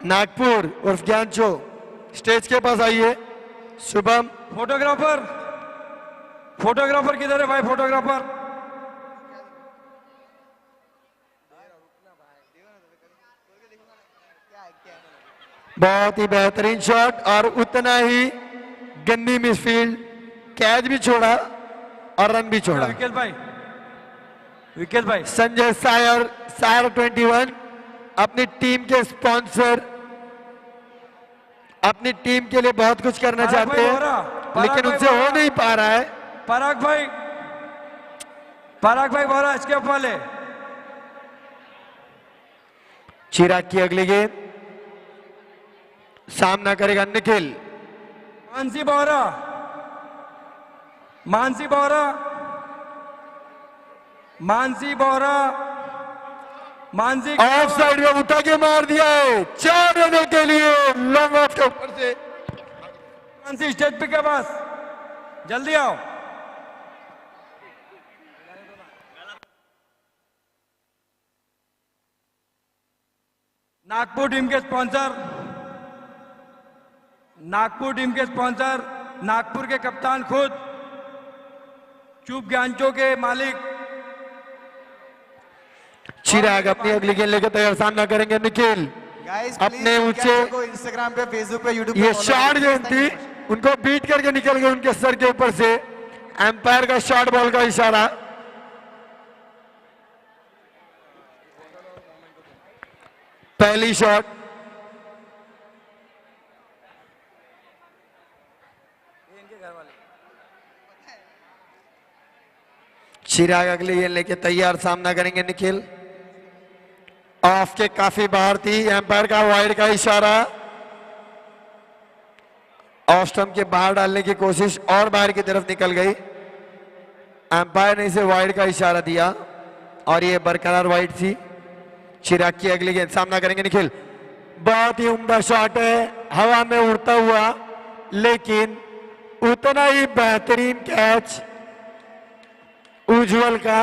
नागपुर उर्फ ज्ञानचो स्टेज के पास आइए। शुभम। फोटोग्राफर, फोटोग्राफर किधर है भाई? फोटोग्राफर बहुत ही बेहतरीन शॉट और उतना ही गंदी मिसफील्ड, कैच भी छोड़ा और रन भी छोड़ा। विकेट भाई, विकेट भाई। संजय सायर, सायर 21 अपनी टीम के स्पॉन्सर, अपनी टीम के लिए बहुत कुछ करना चाहते हैं लेकिन उनसे हो नहीं पा रहा है। पराग भाई, पराग भाई बोरा इसके वाले। चिराग की अगली गेंद, सामना करेगा निखिल। मानसी बोरा, मानसी बोरा, मानसी बोरा, मानसी ऑफ साइड में उठा के मार दिया है 4 रनों के लिए लॉन्ग ऑफ के ऊपर से। मानसी स्टेज पे के पास जल्दी आओ। नागपुर टीम के स्पॉन्सर, नागपुर टीम के स्पॉन्सर, नागपुर के कप्तान खुद, चुप ज्ञानचो के मालिक। चिराग अपनी अगली गेंद लेकर तैयार, सामना करेंगे निखिल। अपने ऊंचे इंस्टाग्राम पे, फेसबुक पे, यूट्यूब ये शॉट गेंद थी, उनको बीट करके निकल गए उनके सर के ऊपर से। एम्पायर का शॉर्ट बॉल का इशारा। पहली शॉट, चिराग अगली गेंद लेके तैयार, सामना करेंगे निखिल। ऑफ के काफी बाहर थी, एम्पायर का वाइड का इशारा। ऑफ स्टंप के बाहर डालने की कोशिश और बाहर की तरफ निकल गई। एम्पायर ने इसे वाइड का इशारा दिया और ये बरकरार वाइड थी। चिराग की अगली गेंद, सामना करेंगे निखिल। बहुत ही उम्दा शॉट है, हवा में उड़ता हुआ, लेकिन उतना ही बेहतरीन कैच उज्जवल का।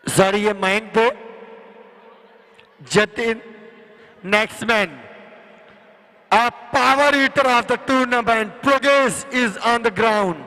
सॉरी, ये मयंक थे। Jatin next man, a power hitter of the tournament. Progress is on the ground.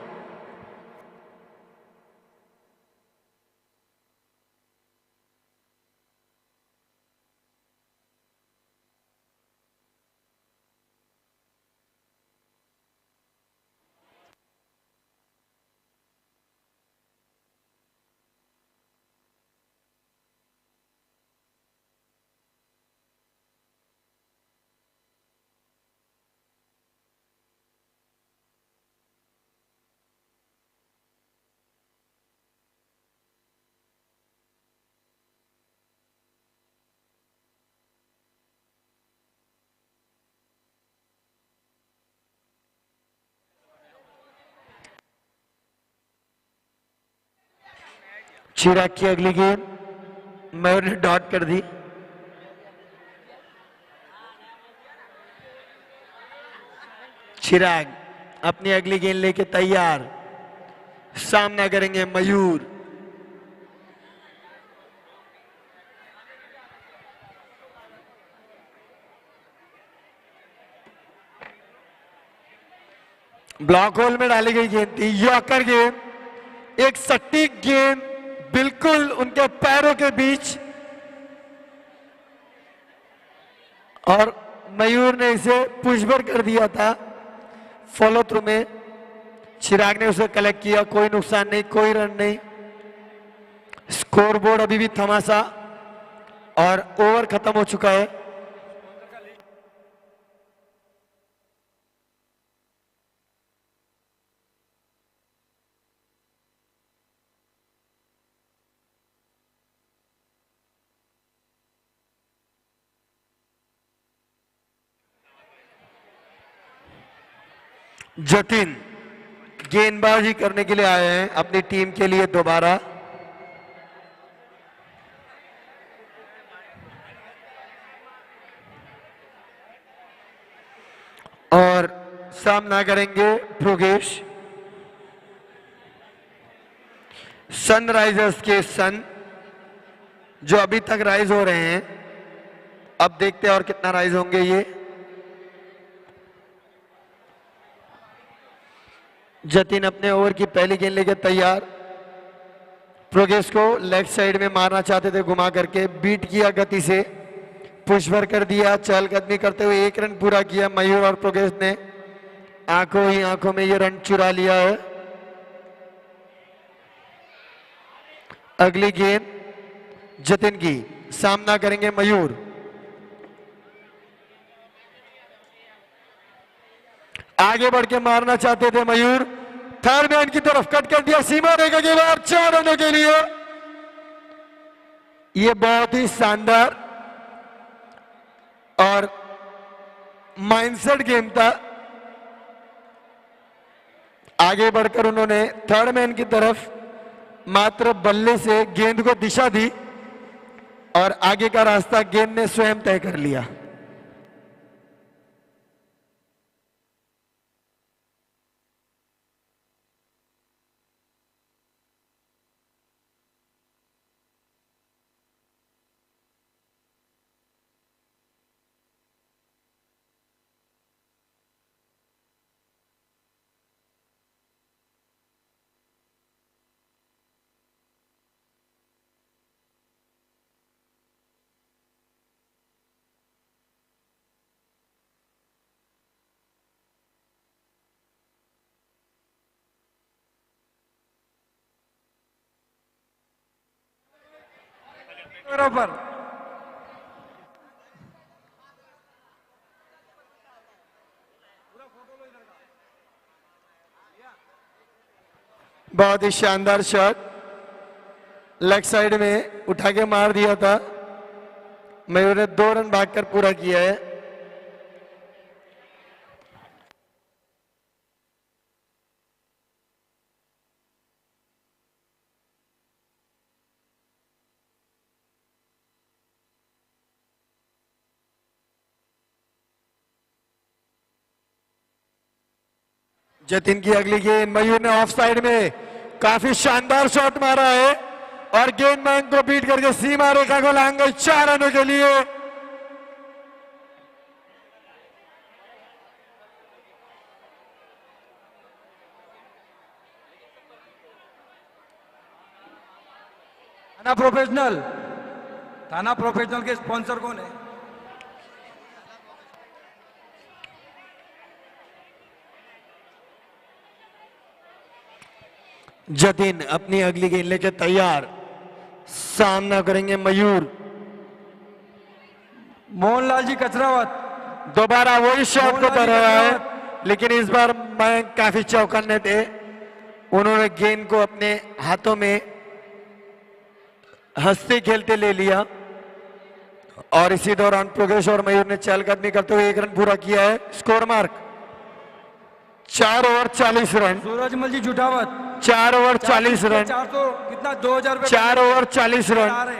चिराग की अगली गेंद मयूर ने डॉट कर दी। चिराग अपनी अगली गेंद लेके तैयार, सामना करेंगे मयूर। ब्लॉक होल में डाली गई गेंद थी, यॉर्कर गेंद, एक सटीक गेंद बिल्कुल उनके पैरों के बीच, और मयूर ने इसे पुशबर कर दिया था। फॉलो थ्रू में चिराग ने उसे कलेक्ट किया, कोई नुकसान नहीं, कोई रन नहीं। स्कोरबोर्ड अभी भी थमा सा और ओवर खत्म हो चुका है। जतिन गेंदबाजी करने के लिए आए हैं अपनी टीम के लिए दोबारा। और सामना करेंगे प्रोगेश। सनराइजर्स के सन जो अभी तक राइज हो रहे हैं, अब देखते हैं और कितना राइज होंगे ये। जतिन अपने ओवर की पहली गेंद लेके तैयार। प्रोग्रेस को लेफ्ट साइड में मारना चाहते थे, घुमा करके बीट किया, गति से पुशभर कर दिया, चहलकदमी करते हुए 1 रन पूरा किया मयूर, और प्रोग्रेस ने आंखों ही आंखों में ये रन चुरा लिया है। अगली गेंद जतिन की, सामना करेंगे मयूर। आगे बढ़ के मारना चाहते थे मयूर, थर्ड मैन की तरफ कट कर दिया, सीमा रेखा के बाहर 4 रनों के लिए। ये बहुत ही शानदार और माइंडसेट गेम था। आगे बढ़कर उन्होंने थर्ड मैन की तरफ मात्र बल्ले से गेंद को दिशा दी और आगे का रास्ता गेंद ने स्वयं तय कर लिया। बराबर। बहुत ही शानदार शॉट, लेग साइड में उठा के मार दिया था। मयूर ने 2 रन भागकर पूरा किया है। जतिन की अगली गेंद, मयूर ने ऑफ साइड में काफी शानदार शॉट मारा है और गेंदमैन को बीट करके सीमा रेखा को लांग गई 4 रनों के लिए। थाना प्रोफेशनल के स्पॉन्सर कौन है? जतिन अपनी अगली गेंद लेके तैयार, सामना करेंगे मयूर। मोहनलाल जी कचरावत दोबारा वही शॉट को कर रहा है, लेकिन इस बार मयंक काफी चौकन्ने थे। उन्होंने गेंद को अपने हाथों में हंसते खेलते ले लिया और इसी दौरान प्रोग्रेस और मयूर ने चहलकदमी करते हुए 1 रन पूरा किया है। Score mark 4 over 40 run. Surajmal ji Jutawat 4 over 40 run. 400 कितना 2000 4 ओवर 40 रन।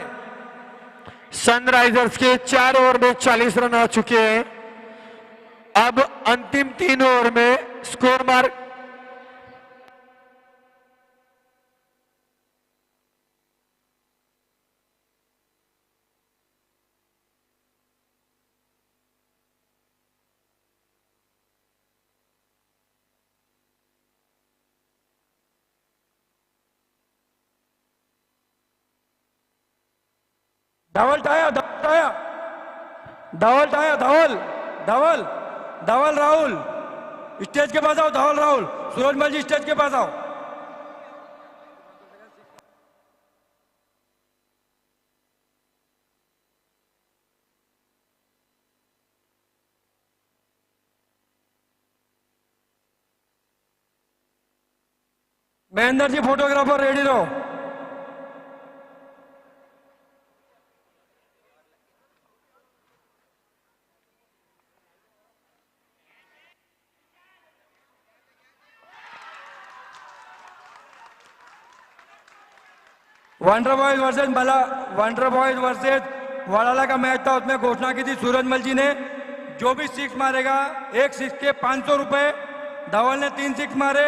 सनराइजर्स के 4 ओवर में 40 रन आ चुके हैं। अब अंतिम 3 ओवर में स्कोर मार्क धवल टाया धवल टाया धवल धवल धवल राहुल स्टेज के पास आओ। धवल राहुल, सूरजमल जी स्टेज के पास आओ। महेंद्र जी फोटोग्राफर रेडी रहो। वंडर बॉयज वर्सेस वडाला का मैच था, उसमें घोषणा की थी सूरजमल जी ने, जो भी 6 मारेगा 1 6 के 500 रुपए। धवल ने 3 6 मारे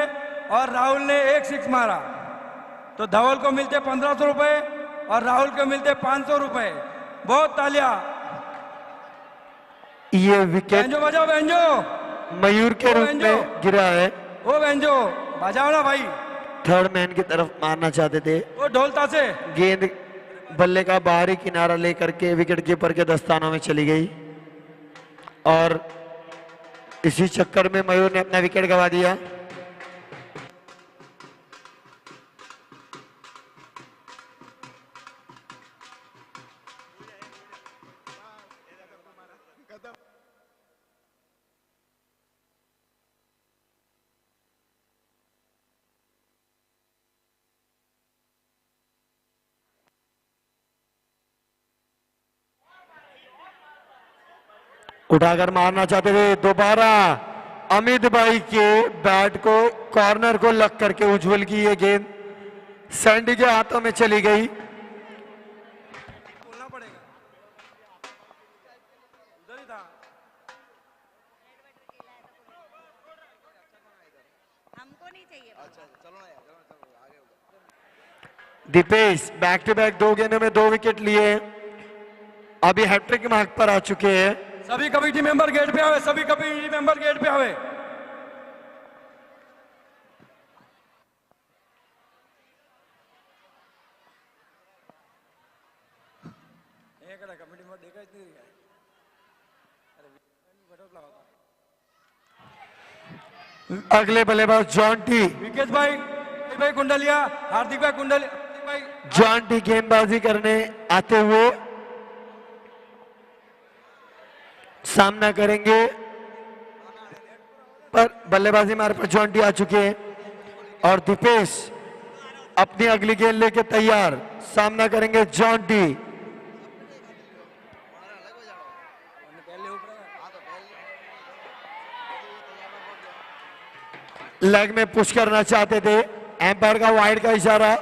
और राहुल ने 1 6 मारा। तो धवल को मिलते 1500 रुपए और राहुल को मिलते 500 रुपए। बहुत तालियां। ये विकेट बेंजो बजाओ बेंजो। मयूर के ओ रूप बेंजो। में गिरा है। ओ बेंजो बजाओ ना भाई। थर्ड मैन की तरफ मारना चाहते थे। ओ ढोलता से। गेंद बल्ले का बाहरी किनारा लेकर के विकेट कीपर के दस्तानों में चली गई और इसी चक्कर में मयूर ने अपना विकेट गंवा दिया। उठाकर मारना चाहते थे। दोबारा अमित भाई के बैट को कॉर्नर को लग करके उज्जवल की ये गेंद सैंडी के हाथों में चली गई। बोलना पड़ेगा। उधर ही था। हमको नहीं चाहिए। अच्छा चलो ना यार, चलो आगे दीपेश बैक टू बैक 2 गेंदों में 2 विकेट लिए। अभी हैट्रिक मार्क पर आ चुके हैं। सभी कमेटी मेंबर गेट पे आवे। सभी कमेटी मेंबर गेट पे आवे। कमेटी में देखा इतनी अगले बल्लेबाज जॉन टी। विकेश भाई कुंडलिया, हार्दिक भाई कुंडलिया भाई। जॉन टी गेंदबाजी करने आते हुए सामना करेंगे पर बल्लेबाजी मार पर जॉन टी आ चुके हैं और दीपेश अपनी अगली गेंद लेके तैयार। सामना करेंगे जॉन टी। लेग में पुश करना चाहते थे। एम्पायर का वाइड का इशारा।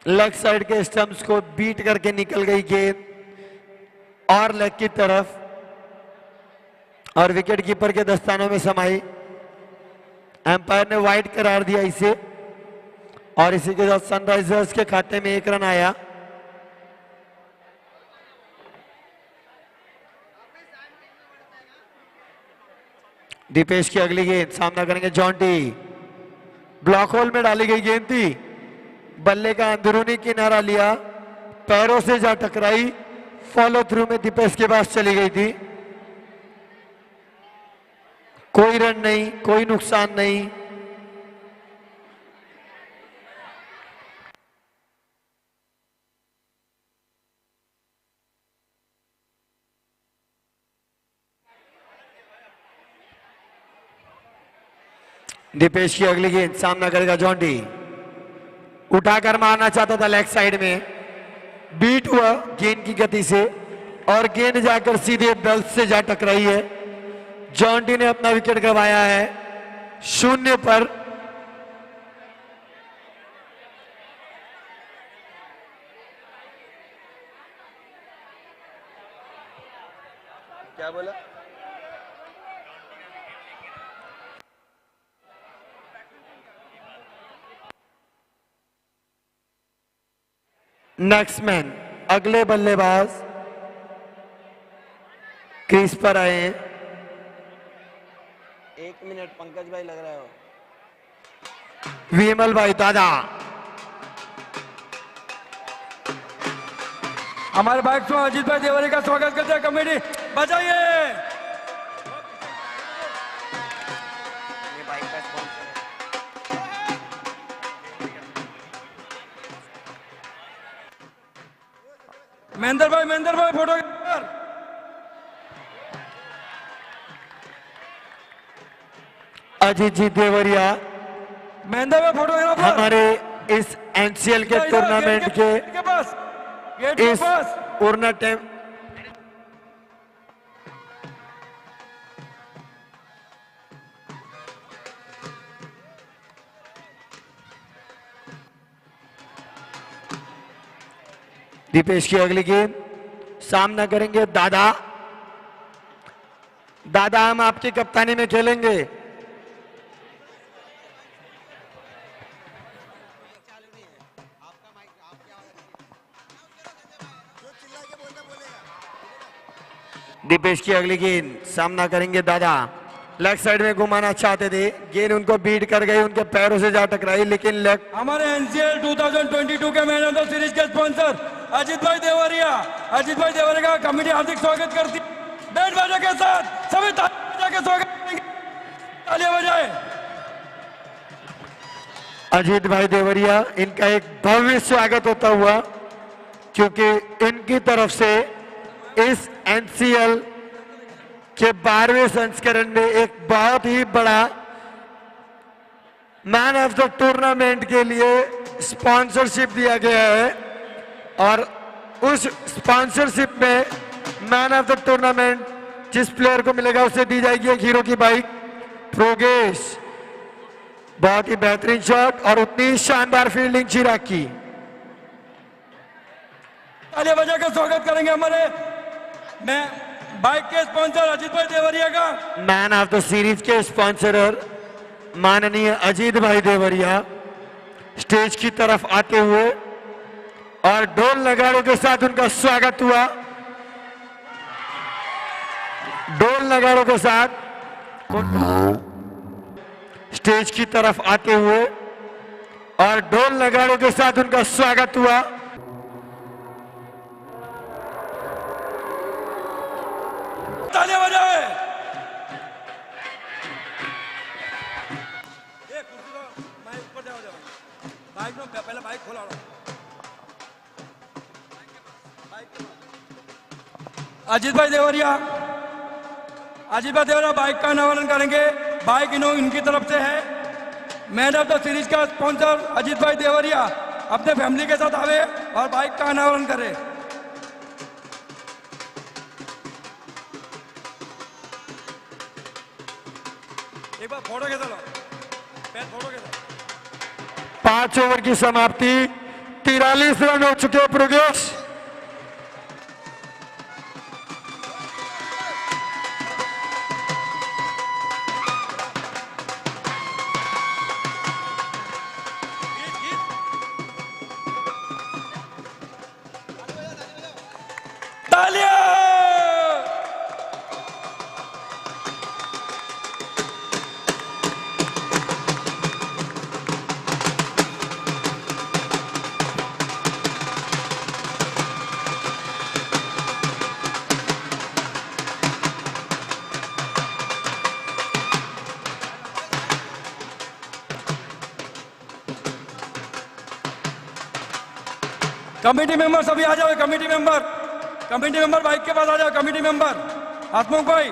लेग साइड के स्टंप्स को बीट करके निकल गई गेंद और लेग की तरफ और विकेट कीपर के दस्तानों में समाई। एम्पायर ने वाइड करार दिया इसे और इसी के साथ सनराइजर्स के खाते में 1 रन आया। दीपेश की अगली गेंद। सामना करेंगे जॉन टी। ब्लॉक होल में डाली गई गेंद थी। बल्ले का अंदरूनी किनारा लिया, पैरों से जा टकराई, फॉलो थ्रू में दीपेश के पास चली गई थी। कोई रन नहीं, कोई नुकसान नहीं। दीपेश की अगली गेंद। सामना करेगा जॉन टी। उठाकर मारना चाहता था लेग साइड में, बीट हुआ गेंद की गति से और गेंद जाकर सीधे बेल्ट से जा टकराई है। जॉन टी ने अपना विकेट गंवाया है 0 पर। क्या बोला? नेक्स्ट मैन अगले बल्लेबाज क्रीज पर आए हैं। 1 मिनट पंकज भाई लग रहा है वो। विमल भाई दादा। हमारे बाइक में अजीत भाई देवरी का स्वागत करते हैं। कमेटी बजाइए। महेंद्र भाई फोटोग्राफर। अजीत जी देवरिया महेंद्र भाई फोटोग्राफर। हमारे इस एनसीएल के टूर्नामेंट के पास गेट के इस पास। टूर्नामेंट दीपेश की अगली गेंद। सामना करेंगे दादा। दादा हम आपकी कप्तानी में खेलेंगे। दीपेश की अगली गेंद, सामना करेंगे दादा। लेग साइड में घुमाना चाहते थे, गेंद उनको बीट कर गई, उनके पैरों से जा टकराई, लेकिन लेग। हमारे एनसीएल 2022 के मैन ऑफ द सीरीज के स्पॉन्सर अजीत भाई देवरिया, अजीत भाई देवरिया का कमेटी हार्दिक स्वागत करती है। बैंड बाजा के साथ सभी तालियां बजा के स्वागत करेंगे, तालियां बजाएं। अजीत भाई देवरिया, इनका एक भव्य स्वागत होता हुआ, क्योंकि इनकी तरफ से इस एनसीएल के 12वें संस्करण में एक बहुत ही बड़ा मैन ऑफ द टूर्नामेंट के लिए स्पॉन्सरशिप दिया गया है, और उस स्पॉन्सरशिप में मैन ऑफ द टूर्नामेंट जिस प्लेयर को मिलेगा उसे दी जाएगी एक हीरो की बाइक। प्रोगेश, बहुत ही बेहतरीन शॉट और उतनी शानदार फील्डिंग चिराग की। तालियां बजा के स्वागत करेंगे हमारे मैं बाइक के स्पॉन्सर अजीत भाई देवरिया का। मैन ऑफ द सीरीज के स्पॉन्सरर माननीय अजीत भाई देवरिया स्टेज की तरफ आते हुए और ढोल नगाड़ों के साथ उनका स्वागत हुआ। ढोल नगाड़ों के साथ स्टेज की तरफ आते हुए और ढोल नगाड़ों के साथ उनका स्वागत हुआ। तालियां बजाए। कुर्सी लो, मैं ऊपर जाओ। बाइक में पहले बाइक खोला लो। अजीत भाई देवरिया, अजीत भाई देवरिया बाइक का अनावरण करेंगे। बाइक इनकी तरफ से है। मैन ऑफ द सीरीज का स्पॉन्सर अजीत भाई देवरिया अपने फैमिली के साथ आवे और बाइक का अनावरण करे। एक बार फोटो के चलो, फोटो के चलो। 5 ओवर की समाप्ति, 43 रन हो चुके प्रोगेश। कमेटी मेंबर सभी आ जाओ। कमेटी मेंबर बाइक के पास आ जाओ। कमेटी मेंबर हसमुख भाई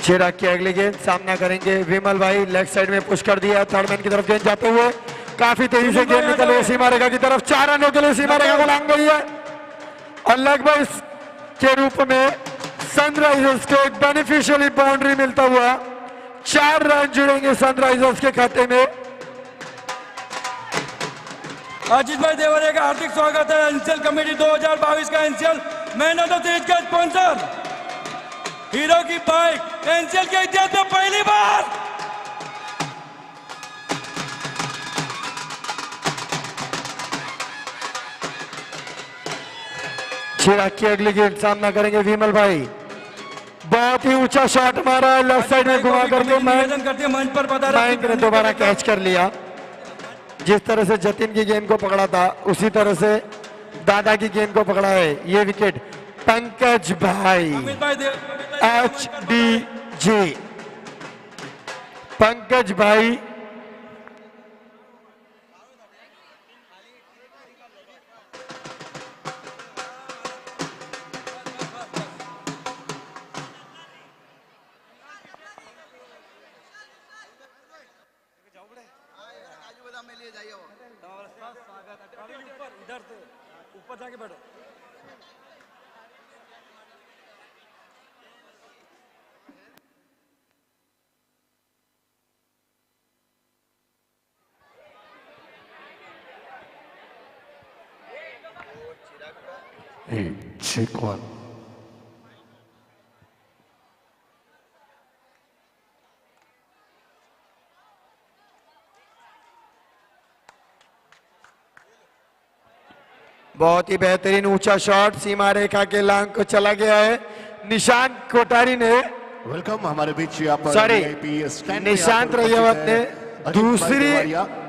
चिराग की अगली गेंद, सामना करेंगे विमल भाई। लेग साइड में पुश कर दिया, थर्ड मैन की तरफ गेंद जाते हुए काफी तेजी से गेंद निकल रही है सीमा रेखा की तरफ। 4 रनों के लिए सीमा रेखा को लांग गई है और लगभग के रूप में सनराइजर्स को एक बेनिफिशियली बाउंड्री मिलता हुआ 4 रन जुड़ेंगे सनराइजर्स के खाते में। अजीत भाई देवरिया का हार्दिक स्वागत है। एनसीएल कमेटी 2022 का NCL man of the series का स्पॉन्सर हीरो की बाइक एनसीएल के इतिहास में पहली बार। चिराग की अगली गेंद, सामना करेंगे विमल भाई। बहुत ही ऊंचा शॉट मारा है, लेफ्ट साइड में घुमा करके मंच पर मयंक ने दोबारा कैच कर लिया। जिस तरह से जतिन की गेंद को पकड़ा था उसी तरह से दादा की गेंद को पकड़ा है। ये विकेट पंकज भाई HDG, पंकज भाई ऊपर जाके बैठो। Hey, check one. बहुत ही बेहतरीन ऊंचा शॉट, सीमा रेखा के लांग को चला गया है। निशांत कोठारी ने, वेलकम हमारे बीच यहाँ पर सॉरी VIP स्टैंड निशांत रैयवत ने दूसरी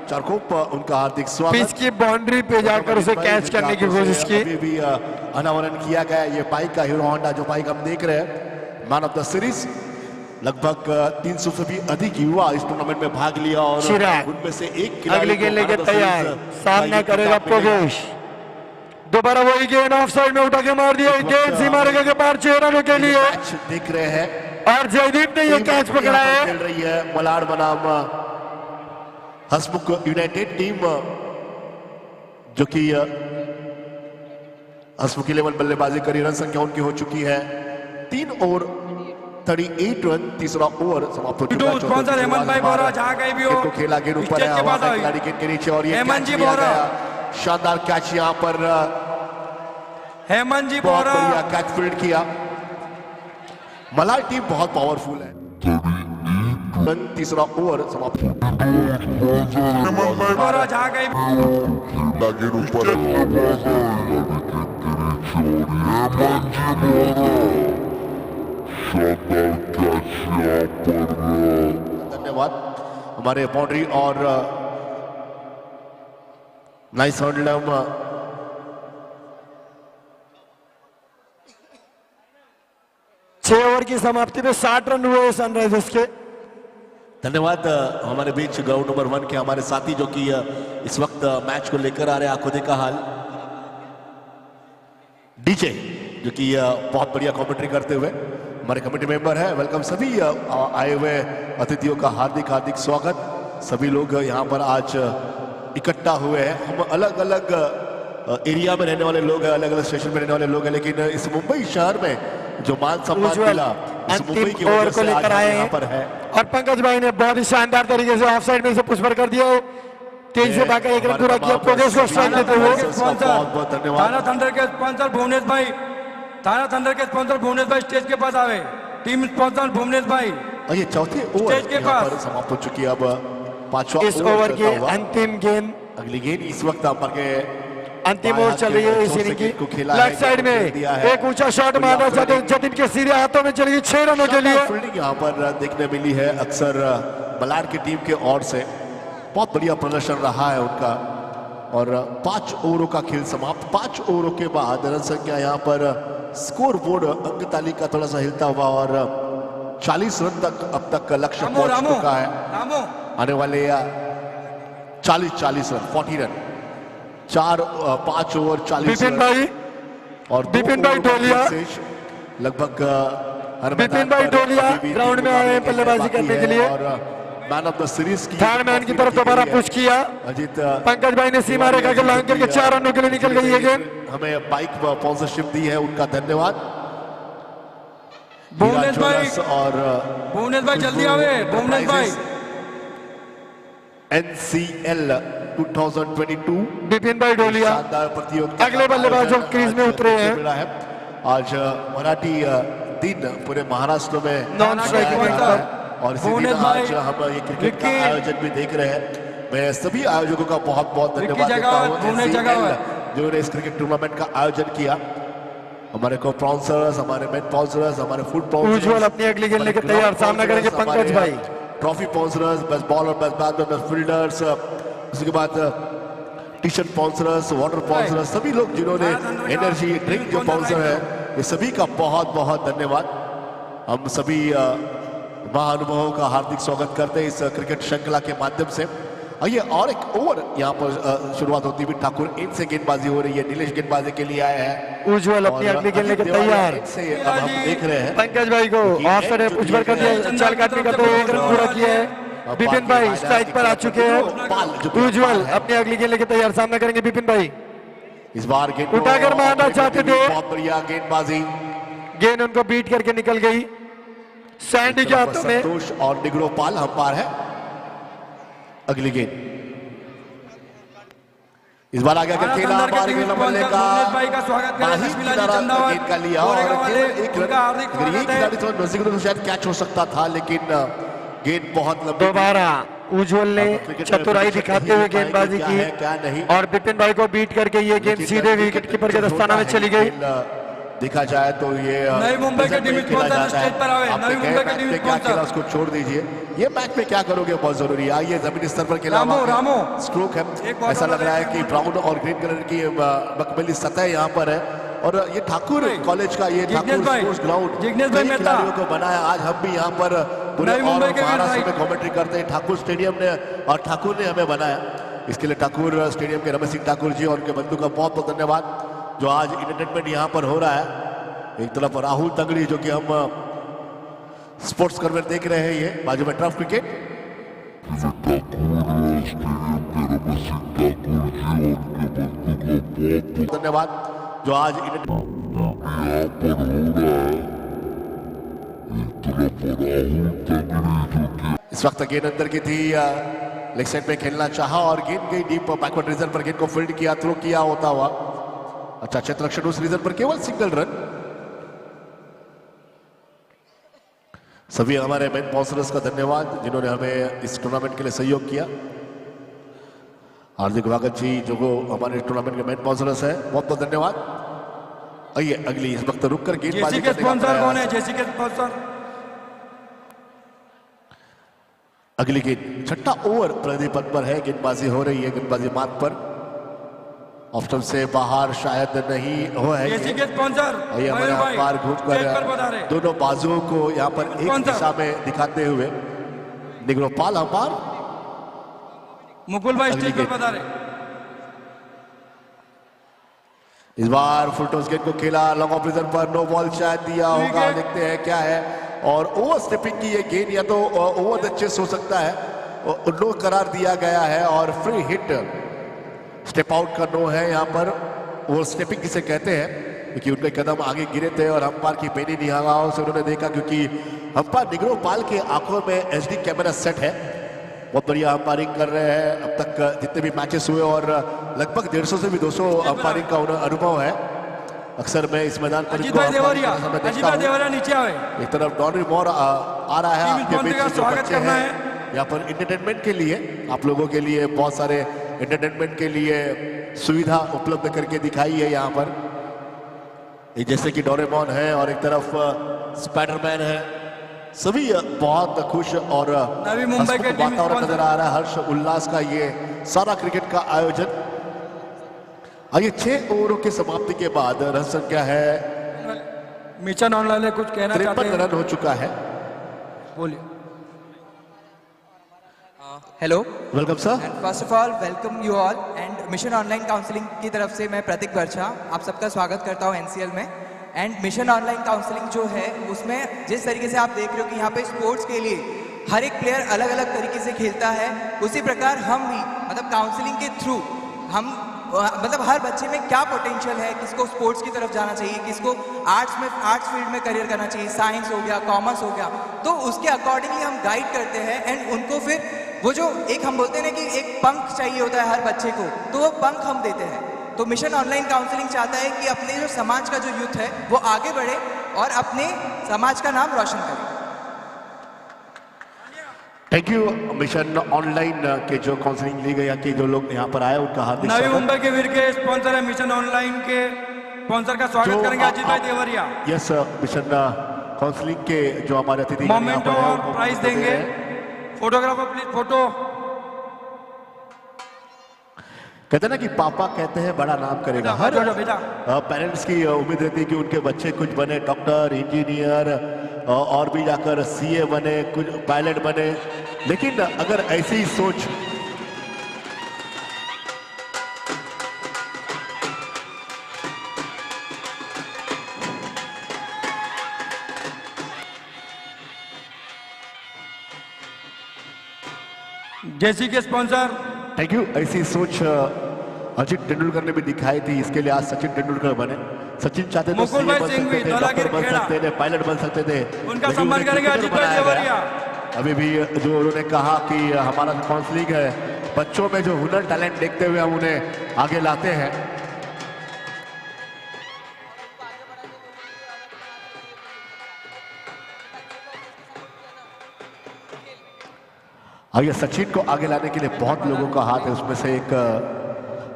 चारकोप उनका हार्दिक स्वागत। पिच की बाउंड्री पे जाकर उसे कैच करने की कोशिश की। अभी भी अनावरण किया गया ये बाइक का, हीरो होंडा जो बाइक हम देख रहे हैं, मैन ऑफ द सीरीज। लगभग 300 से भी अधिक युवा इस टूर्नामेंट में भाग लिया और चिराग उनमें से एक अगली गेंद लेके तैयार, सामना करेगा प्रवेश। दोबारा वही गेंद ऑफ साइड में उठा के मार दिया, गेंद सीमा रेखा के पार 6 रनों के लिए मैच देख रहे हैं और जयदीप ने ये कैच पकड़ा है। खेल रही है मलाड बनाम हसमुख यूनाइटेड टीम, जो कि हसमुखी लेवल बल्लेबाजी करी। रन संख्या उनकी हो चुकी है 3 ओवर 38 रन। तीसरा ओवर समाप्त हो चुका है। स्पॉन्सर हेमंत भाई बोरा जहां कहीं भी हो, को खेला गेंद ऊपर है, हवा में खिलाड़ी गेंद के नीचे और ये हेमंत जी कैच लिया बोरा। गया। शानदार कैच यहाँ पर हेमंत जी बहुत बोरा। बढ़िया कैच फील्ड किया। मलाड टीम बहुत पावरफुल है। तीसरा ओवर समाप्त। बोरा जहां कहीं धन्यवाद हमारे बाउंड्री और नाइस हैंडलम छह ओवर की समाप्ति में 60 रन हुए सनराइजर्स के। धन्यवाद हमारे बीच ग्राउंड नंबर 1 के हमारे साथी जो कि इस वक्त मैच को लेकर आ रहे हैं। आंखों देखा हाल डीजे जो कि बहुत बढ़िया कमेंट्री करते हुए हमारे कमेटी मेंबर है। वेलकम सभी आए हुए अतिथियों का हार्दिक हार्दिक स्वागत। सभी लोग यहाँ पर आज इकट्ठा हुए हैं। हम अलग अलग एरिया में रहने वाले लोग हैं, अलग अलग स्टेशन में रहने वाले लोग हैं, लेकिन इस मुंबई शहर में जो मान सम्मान मिला इस मुंबई की वजह से आज हम यहाँ पर है। और पंकज भाई ने बहुत ही शानदार तरीके से ऑफ साइड में से पुश पर कर दिया है। तेज से भागा 1 रन पूरा किया। प्रोग्रेस को स्ट्राइक देते हुए बहुत बहुत धन्यवाद। थाना थंडर के स्पॉन्सर भुवनेश भाई, थाना थंडर के स्पॉन्सर भुवनेश भाई स्टेज के पास आवे। टीम स्पॉन्सर भुवनेश भाई ये चौथे ओवर स्टेज के यहाँ पास पर समाप्त हो चुकी है। अब 5वां इस ओवर की अंतिम गेंद, अगली गेंद इस वक्त पर के अंतिम ओवर चल रही है इस इनिंग की। लेफ्ट साइड में एक ऊंचा शॉट मारना चाहते हैं, जतिन के सीधे हाथों में चली गई 6 रनों के लिए। फील्डिंग यहाँ पर देखने मिली है अक्सर मलाड की टीम के ओर से। बहुत बढ़िया प्रदर्शन रहा है उनका और 5 ओवरों का खेल समाप्त। 5 ओवरों के बाद रन संख्या यहाँ पर स्कोर बोर्ड अंक तालिका थोड़ा सा हिलता हुआ और 40 रन तक अब तक लक्ष्य पहुंच चुका है। आने वाले 40 रन 40 रन 5 ओवर 40 बिपिन भाई और बिपिन भाई डोलिया लगभग बिपिन भाई डोलिया ग्राउंड में आए हैं बल्लेबाजी करने के लिए। और मैन ऑफ द सीरीज की थर्ड मैन की तरफ दोबारा पुश किया। अजीत पंकज भाई ने सीमा रेखा के लांग करके 4 रनों के लिए निकल गई है गेंद। हमें बाइक स्पॉन्सरशिप दी है, उनका धन्यवाद। भुवनेश भाई और भुवनेश भाई जल्दी आवे। भुवनेश भाई NCL 2022 बिपिन भाई डोलिया शानदार प्रतियोगिता अगले बल्लेबाज जो क्रीज में उतरे हैं। मिला है आज मराठी दिन पूरे महाराष्ट्र में नॉन स्ट्राइकिंग पर और इसी दिन आज हम ये क्रिकेट का आयोजन भी देख रहे हैं। मैं सभी आयोजकों का बहुत बहुत धन्यवाद देता हूँ जिन्होंने इस क्रिकेट टूर्नामेंट का आयोजन किया। हमारे को स्पॉन्सर्स, हमारे मेन स्पॉन्सर्स, हमारे फूड स्पॉन्सर्स। उज्जवल अपनी अगली गेंद लेकर तैयार, सामना करेंगे पंकज भाई। Trophy sponsors, best bowler, best batsman, best fielders, उसके बाद T shirt sponsors, water sponsors, सभी लोग जिन्होंने एनर्जी ड्रिंक जो स्पॉन्सर है, ये सभी का बहुत बहुत धन्यवाद। हम सभी महानुभावों का हार्दिक स्वागत करते हैं इस क्रिकेट श्रृंखला के माध्यम से। आइए और एक ओवर यहाँ पर शुरुआत होती हुई ठाकुर इनसे गेंदबाजी हो रही है। नीलेश गेंदबाजी के लिए आए हैं। उज्जवल अपनी अगली गेंद लेकर तैयार से अब हम देख रहे हैं पंकज भाई को ऑफ साइड उज्जवल कर दिया, चाल काटने का तो 1 रन पूरा किया है। बिपिन भाई स्ट्राइक पर आ चुके हैं। उज्जवल अपनी अगली गेंद लेकर तैयार, सामना करेंगे बिपिन भाई। इस बार गेंद उठाकर मारना चाहते थे, बहुत बढ़िया गेंदबाजी, गेंद उनको बीट करके निकल गई सैंडी के हाथों में। संतोष और निग्रोपाल अंपायर है। अगली गेंद इस बार आगे अगर खेला बार मल्ले का भाई का स्वागत करें। गेंद का लिया और एक रन। अगर ये खिलाड़ी थोड़ा नजदीक तो शायद कैच हो सकता था, लेकिन गेंद बहुत लंबी दोबारा उज्जवल ने चतुराई दिखाते हुए गेंदबाजी क्या है, क्या नहीं। की और बिपिन भाई को बीट करके ये गेंद सीधे विकेट कीपर के दस्ताना में चली गई। देखा जाए तो ये नई मुंबई के टीम स्पॉन्सर स्टेज पर आवे। नई मुंबई के टीम क्या खेला स्पॉन्सर उसको छोड़ दीजिए। ये मैच में क्या करोगे बहुत जरूरी है। आइए जमीनी स्तर पर खेला रामो स्ट्रोक है। एक बॉल ऐसा लग रहा है वाला कि ब्राउन और ग्रीन कलर की मखमली सतह यहाँ पर है और ये ठाकुर कॉलेज का ये ठाकुर स्पोर्ट्स ग्राउंड जिग्नेश भाई मेहता खिलाड़ियों को बनाया। आज हम भी यहाँ पर पूरे नई मुंबई के महाराष्ट्र में कमेंट्री करते हैं। ठाकुर स्टेडियम ने और ठाकुर ने हमें बनाया। इसके लिए ठाकुर स्टेडियम के रमेश सिंह ठाकुर जी और उनके बंधु का बहुत बहुत धन्यवाद। जो आज एंटरटेनमेंट यहाँ पर हो रहा है। एक तरफ राहुल तगड़ी जो कि हम स्पोर्ट्स कर्मर देख रहे हैं, ये बाजू में टर्फ क्रिकेट। धन्यवाद जो आज इस वक्त गेंद अंदर की थी, लेग साइड में खेलना चाहा और गेंद गई डीप बैकवर्ड रीजन पर। गेंद को फील्ड किया, थ्रो किया होता हुआ। अच्छा क्षेत्ररक्षण उस रीजन पर केवल सिंगल रन। सभी हमारे मेन स्पॉन्सर्स का धन्यवाद जिन्होंने हमें इस टूर्नामेंट के लिए सहयोग किया। हार्दिक स्वागत जी जो हमारे टूर्नामेंट के मेन स्पॉन्सर्स है, बहुत बहुत धन्यवाद। आइए अगली इस वक्त रुक कर गेंदबाजी के स्पॉन्सर कौन है? जेसी के स्पॉन्सर अगली गेंद छठा ओवर प्रदीप पद पर है। गेंदबाजी हो रही है, गेंदबाजी मार्ग पर ऑप्शन से बाहर शायद नहीं हो है। जेसी के स्पॉन्सर हमारे अंपायर घूमकर दोनों बाजुओं को यहाँ पर एक दिशा में दिखाते हुए निग्रोपाल अंपायर मुकुल भाई स्टेज पर पधारे। इस बार फुल टॉस गेंद को खेला लॉन्ग ऑफ रीजन पर, नो बॉल शायद दिया होगा, देखते हैं क्या है। और ओवर स्टेपिंग की ये गेंद या तो ओवर द चेस हो सकता है, नो करार दिया गया है और फ्री हिट स्टेप आउट का नो है यहाँ पर। ओवर स्टेपिंग किसे कहते हैं क्योंकि उनके कदम आगे गिरे थे और अंपायर की पेनी निगाहों से उन्होंने देखा क्योंकि अंपायर निग्रोपाल के आंखों में एचडी कैमरा सेट है। बहुत बढ़िया अंपायरिंग कर रहे हैं अब तक जितने भी मैचेस हुए और लगभग 150 से भी 200 अंपायरिंग का अनुभव है। अक्सर मैं इस मैदान पर नीचे आवे। एक तरफ डॉनरी मोर आ रहा है आपके बीच में, जो बच्चे हैं यहाँ पर एंटरटेनमेंट के लिए, आप लोगों के लिए बहुत सारे एंटरटेनमेंट के लिए सुविधा उपलब्ध करके दिखाई है यहाँ पर। ये जैसे कि डोरेमोन है और एक तरफ स्पाइडरमैन है, सभी बहुत खुश और नवी मुंबई के वातावरण नजर आ रहा है, हर्ष उल्लास का ये सारा क्रिकेट का आयोजन। आइए 6 ओवरों की समाप्ति के बाद रन संख्या है मिशन ऑनलाइन कुछ कहना चाहते 53 हैं? रन हो चुका है। बोलिए। Hello, welcome sir. And first of all welcome you all and mission online counselling की तरफ से मैं प्रतीक बर्छा आप सबका स्वागत करता हूं एनसीएल में। एंड मिशन ऑनलाइन काउंसलिंग जो है उसमें जिस तरीके से आप देख रहे हो कि यहाँ पे स्पोर्ट्स के लिए हर एक प्लेयर अलग अलग तरीके से खेलता है, उसी प्रकार हम भी मतलब काउंसलिंग के थ्रू हम मतलब हर बच्चे में क्या पोटेंशियल है, किसको स्पोर्ट्स की तरफ जाना चाहिए, किसको आर्ट्स फील्ड में करियर करना चाहिए, साइंस हो गया, कॉमर्स हो गया, तो उसके अकॉर्डिंगली हम गाइड करते हैं। एंड उनको फिर वो जो एक हम बोलते हैं ना कि एक पंख चाहिए होता है हर बच्चे को, तो वो पंख हम देते हैं। तो मिशन ऑनलाइन काउंसलिंग चाहता है कि अपने जो समाज का जो यूथ है वो आगे बढ़े और अपने समाज का नाम रोशन करे। Thank you. मिशन ऑनलाइन के जो काउंसलिंग ली गई कि जो लोग यहाँ पर आए उनका हार्दिक नवी स्वागत। मुंबई के वीर के स्पॉन्सर है मिशन ऑनलाइन के स्पॉन्सर का स्वागत करेंगे अजीत भाई देवरिया। यस, मिशन काउंसलिंग के जो हमारे अतिथि मोमेंटो और प्राइज देंगे। Photographer please photo. कहते हैं ना कि पापा कहते हैं बड़ा नाम करेगा। हर पेरेंट्स की उम्मीद रहती है कि उनके बच्चे कुछ बने, डॉक्टर, इंजीनियर और भी जाकर सीए बने, कुछ पायलट बने। लेकिन अगर ऐसी ही सोच जेसी के स्पॉन्सर, थैंक यू, ऐसी सोच अजित तेंदुलकर ने भी दिखाई थी। इसके लिए आज सचिन तेंदुलकर बने। सचिन चाहते तो सीए बन सकते थे, डॉक्टर बन सकते थे, पायलट बन सकते थे, उनका सम्मान करेंगे अजीत भाई देवरिया। अभी भी जो उन्होंने कहा कि हमारा जो काउंसलिंग है बच्चों में जो हुनर टैलेंट देखते हुए हम उन्हें आगे लाते हैं। ये सचिन को आगे लाने के लिए बहुत लोगों का हाथ है, उसमें से एक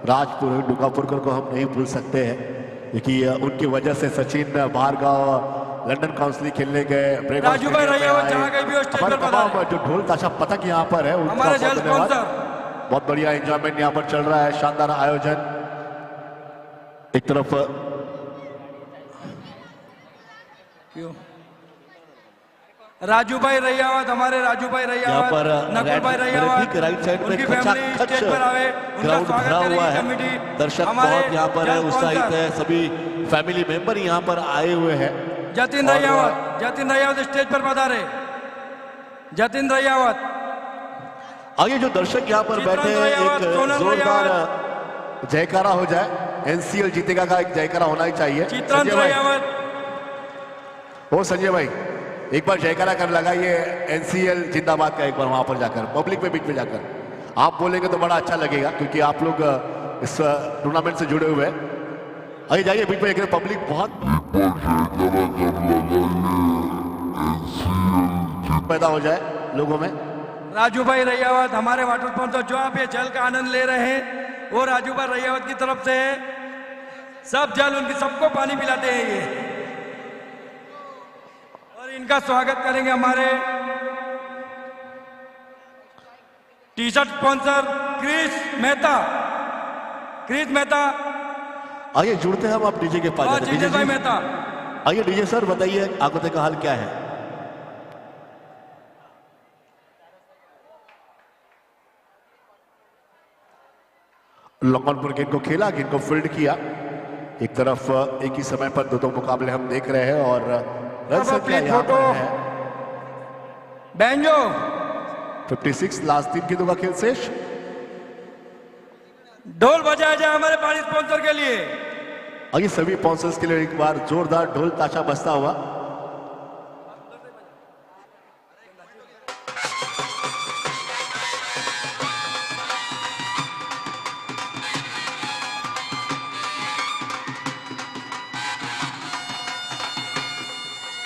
राजपुर डुकापुरकर को हम नहीं भूल सकते हैं, क्योंकि उनकी वजह से सचिन बाहरगांव लंदन काउंसिलिंग खेलने गए। राजू भाई रैयावत जहाँ कहीं भी हो स्टेज पर पधारे। जो ढोल ताशा पतक यहाँ पर है उनका हमारे बहुत जल धन्यवाद। स्पॉन्सर बहुत बढ़िया एंजॉयमेंट यहाँ पर चल रहा है, शानदार आयोजन। एक तरफ क्यों राजू भाई रैयावत, हमारे राजू भाई रैयावत, नकुल भाई रैयावत, राइट साइड में उनकी फैमिली स्टेज पर आवे, उनका ग्राउंड स्वागत भरा हुआ करेगी है। कमेटी। दर्शक हमारे बहुत यहाँ पर है, जल उत्साहित स्पॉन्सर है, सभी फैमिली मेंबर यहाँ पर आए हुए हैं। जतिन रैयावत स्टेज पर पधारे। जतिन रैयावत, आइए जो दर्शक यहाँ पर बैठे हैं, एक जोरदार जयकारा हो जाए। एनसीएल जीतेगा का एक जयकारा होना ही चाहिए। चित्रन रैयावत, ओ संजय भाई एक बार जयकारा कर लगाइए एनसीएल जिंदाबाद का, एक बार वहां पर जाकर पब्लिक में बीच में जाकर आप बोलेंगे तो बड़ा अच्छा लगेगा, क्योंकि आप लोग इस टूर्नामेंट से जुड़े हुए हैं। आइए जाइए बीच में, एक पब्लिक बहुत पैदा हो जाए लोगों में। राजू भाई रैयावत, हमारे वाटर स्पॉन्सर, जो आप ये जल का आनंद ले रहे हैं वो राजू भाई रैयावत की तरफ से है। सब जल उनकी, सबको पानी पिलाते हैं ये, और इनका स्वागत करेंगे हमारे T shirt sponsor Chris Mehta. Chris Mehta आइए जुड़ते हैं हम आप डीजे के पास और जाते हैं। जितेश भाई मेहता। आइए डीजे सर बताइए आगोते का हाल क्या है। लॉन्गॉन गेंद को खेला, गेंद को फील्ड किया। एक तरफ एक ही समय पर दो मुकाबले हम देख रहे हैं और रन संख्या यहाँ पर है बैंजो 56। लास्ट 3 गेंदों का खेल शेष। ढोल बजाया जाए हमारे पानी स्पॉन्सर के लिए। आइए सभी स्पॉन्सर्स के लिए एक बार जोरदार ढोल ताशा बजता हुआ।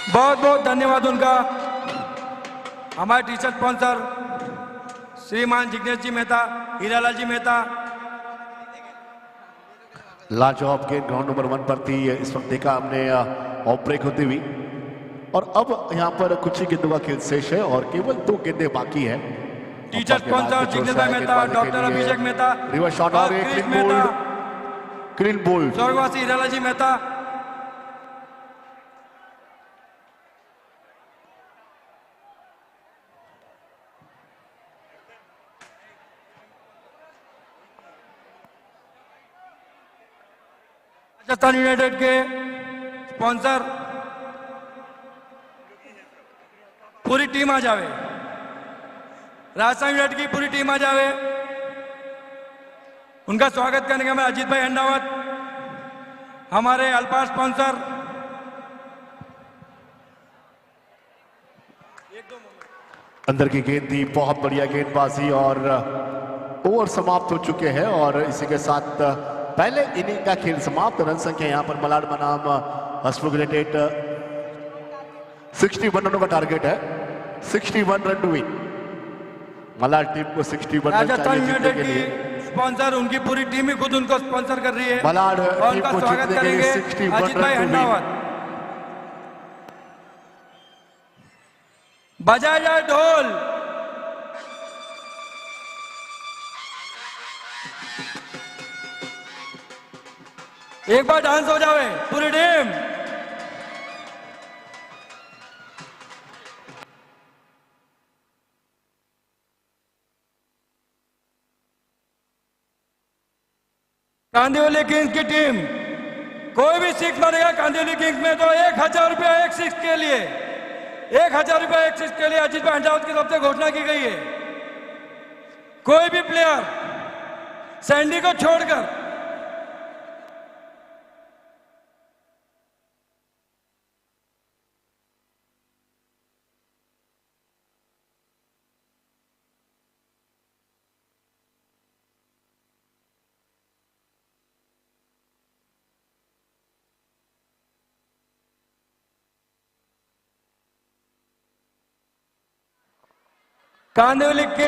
बहुत बहुत धन्यवाद उनका। हमारे टी शर्ट स्पॉन्सर श्रीमान जिग्नेश जी मेहता, हीरालाल जी मेहता। लाजवाब गेंद ग्राउंड नंबर 1 पर थी, इस वक्त देखा हमने ऑफ ब्रेक होती हुई। और अब यहाँ पर कुछ ही गेंदों का खेल शेष है और केवल 2 गेंदें बाकी है। टी शर्ट स्पॉन्सर जिग्नेश भाई Mehta, doctor Abhishek Mehta, reverse shot और एक Chris clean Mehta, bold, clean bold. स्वर्गवासी हीरालाल जी मेहता। राजस्थान यूनाइटेड के स्पॉन्सर पूरी टीम आ जावे, राजस्थान यूनाइटेड की पूरी टीम आ जावे। उनका स्वागत करने के हमारे अजीत भाई अंडावत, हमारे अल्पार स्पॉन्सर। अंदर की गेंद थी, बहुत बढ़िया गेंदबाजी और ओवर समाप्त हो चुके हैं और इसी के साथ पहले इनिंग का खेल समाप्त। रन संख्या यहाँ पर मलाड बनाम हसमुख यूनाइटेड 61 रनों का टारगेट है। 61 run to win. Malad team को 61 रन राजस्थान चाहिए जीतने यूनाइटेड के लिए। की स्पॉन्सर, उनकी पूरी टीम ही खुद उनको स्पॉन्सर कर रही है। मलाड और टीम उनका को स्वागत जीतने के लिए करेंगे 61 अजीत भाई रन टू विन। अंडावत। बजाया जाए ढोल। एक बार डांस हो जावे पूरी टीम। कांदिवली किंग्स की टीम, कोई भी सिक्स मारेगा कांदिवली किंग्स में तो 1000 रुपया एक सिक्स के लिए, 1000 रुपया एक सिक्स के लिए अजीत भाई अंडावत की तरफ से घोषणा की गई है। कोई भी प्लेयर सैंडी को छोड़कर कांदिवली के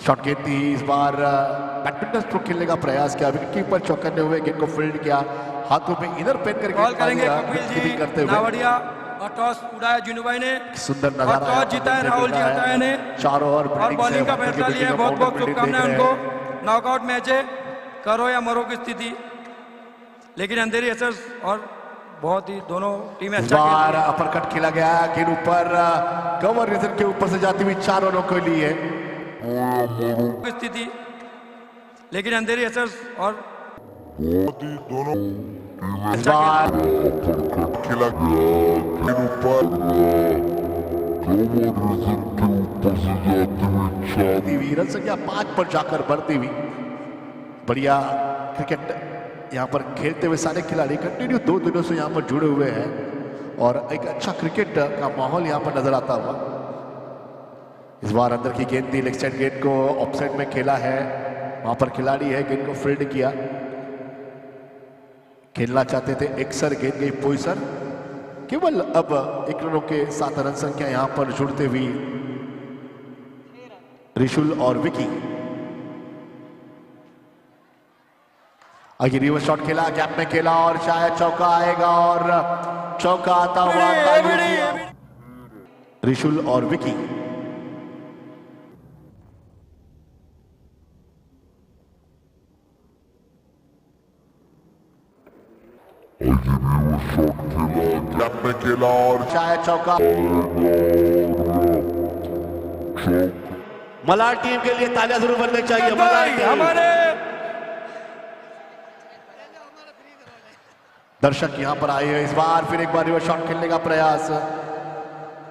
शॉट गेंद थी इस बार बैडमिंटन स्ट्रोक खेलने का प्रयास किया, विकेट कीपर चौकन्ने हुए, गेंद को फील्ड किया, हाथों में इधर पहन कर बॉल करेंगे गेंदबाजी कपिल जी करते हुए। नावड़िया और टॉस उड़ाया जिनू भाई ने, सुंदर और नजारा टॉस जीता है राहुल जी हटाया ने, चारों ओर और बॉलिंग का फैसला लिया है। बहुत बहुत शुभकामनाएं उनको। नॉकआउट मैच है, करो या मरो की स्थिति, लेकिन अंधेरी एसर्स और बहुत ही दोनों टीमें अच्छा बार अपरकट खेला गया, गेंद ऊपर कवर रीजन के ऊपर से जाती हुई 4 रनों के लिए स्थिति, लेकिन अंधेरी एसर्स और दोनों इस बार खेला गया ऊपर रन संख्या 5 पर जाकर बढ़ती हुई। बढ़िया क्रिकेट यहाँ पर खेलते हुए सारे खिलाड़ी कंटिन्यू 2 दिनों से यहाँ पर जुड़े हुए हैं और एक अच्छा क्रिकेट का माहौल यहाँ पर नजर आता हुआ। इस बार अंदर की गेंद थी, लेग साइड गेंद को ऑफ साइड में खेला है, वहां पर खिलाड़ी है, गेंद को फील्ड किया। खेलना चाहते थे एक्सर, गेंद गई पोइसर। केवल अब 1 रनों के 7 रन संख्या यहाँ पर जुड़ते हुई रिशुल और विकी। आगे रिवर्स शॉट खेला, गैप में खेला और शायद चौका आएगा और चौका आता हुआ रिशुल और विकी। गैप में खेला और शायद चौका। मलाड टीम के लिए तालियां जरूर बननी चाहिए। मलाड टीम, हमारे दर्शक यहां पर आए हैं। इस बार फिर एक बार रिवर्स शॉट खेलने का प्रयास,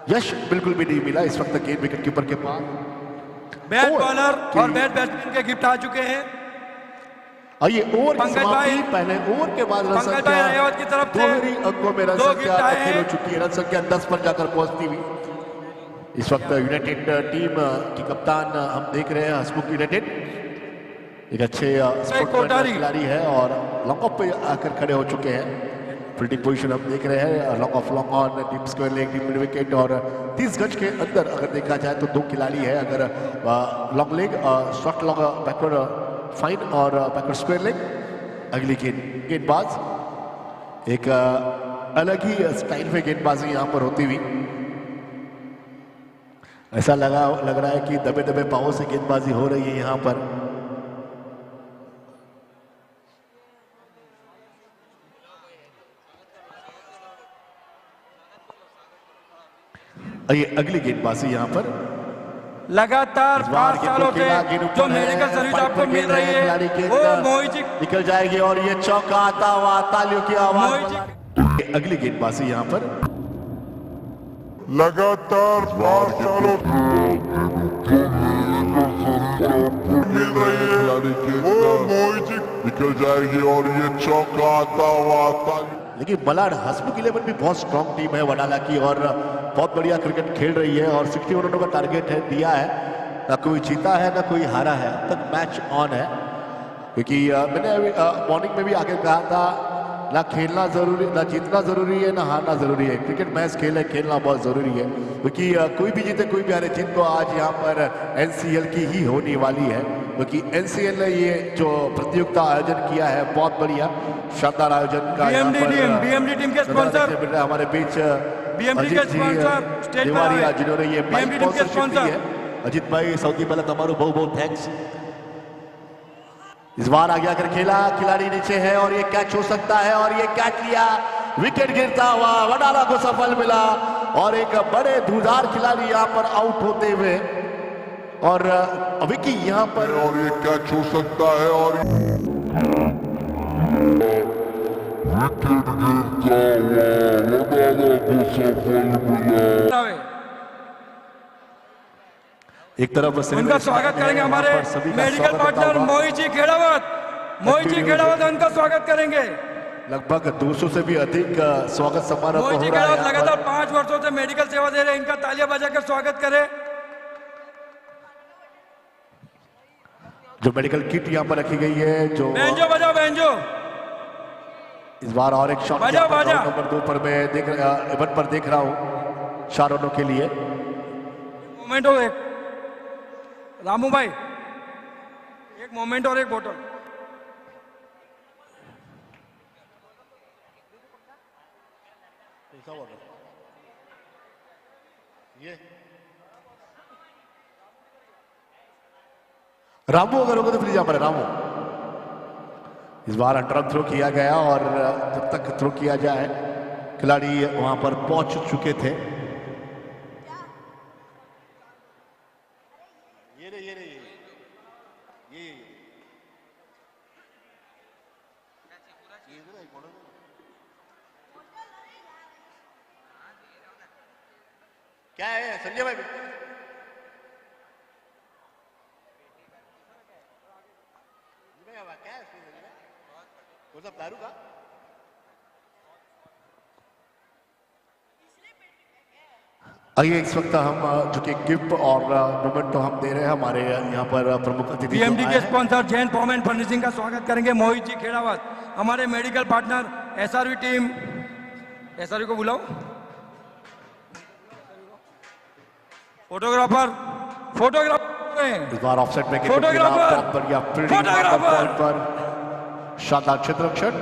यश बिल्कुल भी नहीं मिला। इस वक्त गेंद विकेट कीपर के पास। बैट बॉलर और बैट बैट्समैन के गिफ्ट आ चुके हैं। आइए ओवर की पंकज समाप्ति, भाई, पहले ओवर के बाद रन पंकज भाई रायवत की तरफ से दोहरी अंकों में रन 2 संख्या गिफ्ट आए दाखिल हो हैं। चुकी है। रन संख्या 10 पर जाकर पहुंचती हुई इस वक्त यूनाइटेड टीम की कप्तान हम देख रहे हैं हसमुख यूनाइटेड, एक अच्छे कोटारी खिलाड़ी है और लॉन्ग ऑफ पे आकर खड़े हो चुके हैं। फील्डिंग पोजीशन हम देख रहे हैं, long off, long on, deep square leg, deep mid wicket और 30 गज के अंदर अगर देखा जाए तो 2 खिलाड़ी है। अगर long leg, short long backward fine और बैकवर्ड स्क्वायर लेग। अगली गेंदबाज एक अलग ही स्टाइल में गेंदबाजी यहां पर होती हुई। ऐसा लग रहा है कि दबे दबे पांवों से गेंदबाजी हो रही है यहां पर। आइए अगली गेंदबाजी यहां पर लगातार 5 सालों से जो मेडिकल सर्विस आपको मिल रही है वो मोहित जी निकल जाएगी और ये चौका आता हुआ, तालियों की आवाज। अगली गेंदबाजी यहां पर लगातार 5 सालों मिल रही है वो मोहित निकल जाएगी और ये चौका आता हुआ। लेकिन मलाड हसमुख 11 भी बहुत स्ट्रॉन्ग टीम है वडाला की और बहुत बढ़िया क्रिकेट खेल रही है और 61 रनों का टारगेट है दिया है। ना कोई जीता है ना कोई हारा है, अब तक मैच ऑन है। क्योंकि मैंने मॉर्निंग में भी आगे कहा था, ना खेलना जरूरी, ना जीतना जरूरी है, ना हारना जरूरी है। क्रिकेट मैच खेलना बहुत जरूरी है। क्योंकि कोई भी जीते कोई भी हारे, जीत तो आज यहाँ पर NCL की ही होने वाली है। क्योंकि NCL ने ये जो प्रतियोगिता आयोजन किया है बहुत बढ़िया शानदार आयोजन का। BMD टीम के स्पॉन्सर हमारे बीच BMD के स्पॉन्सर स्टेट देवारिया जिन्होंने ये BMD टीम के स्पॉन्सर अजीत भाई, सौदी पहले तुम्हारा बहुत बहुत थैंक्स। इस बार आगे आकर खेला, खिलाड़ी नीचे है और ये कैच हो सकता है और ये कैच लिया, विकेट गिरता हुआ वडाला को सफल मिला और एक बड़े धुरंधर खिलाड़ी यहाँ पर आउट होते हुए और विकी यहाँ पर और ये कैच हो सकता है और विकेट गिरता हुआ एक तरफ उनका स्वागत करेंगे हमारे मेडिकल पार्टनर मोहित जी खेड़ावत। मोहित जी खेड़ावत उनका स्वागत करेंगे। लगभग 200 से भी अधिक स्वागत समारोह मोहित जी हो रहा खेड़ावत है। लगातार 5 वर्षों से मेडिकल सेवा दे रहे हैं, इनका तालियां बजाकर स्वागत करें। जो मेडिकल किट यहाँ पर रखी गई है, जो बैंजो बजाओ बैंजो। इस बार और एक शॉट बजा बजा नंबर 2 पर मैं इवन पर देख रहा हूँ 4 रनों के लिए। मोमेंट हो एक रामू भाई एक मोमेंट और एक बोतल। ये रामू अगर होगा तो प्लीज यहाँ पर रामू। इस बार अंडर थ्रो किया गया और जब तक थ्रो किया जाए खिलाड़ी वहां पर पहुंच चुके थे। क्या है संजय भाई? क्या है वो सब दारू का? आइए इस वक्त हम जो कि गिफ्ट और मोमेंटो हम दे रहे हैं हमारे यहाँ पर प्रमुख अतिथि पीएमडी के sponsor Jain form and furnishing का स्वागत करेंगे मोहित जी खेड़ावत, हमारे medical partner SRV team. SRV को बुलाओ। फोटोग्राफर इस बार ऑफसेट में फोटोग्राफर बहुत बढ़िया फील्डिंग पॉइंट पर शानदार क्षेत्ररक्षण।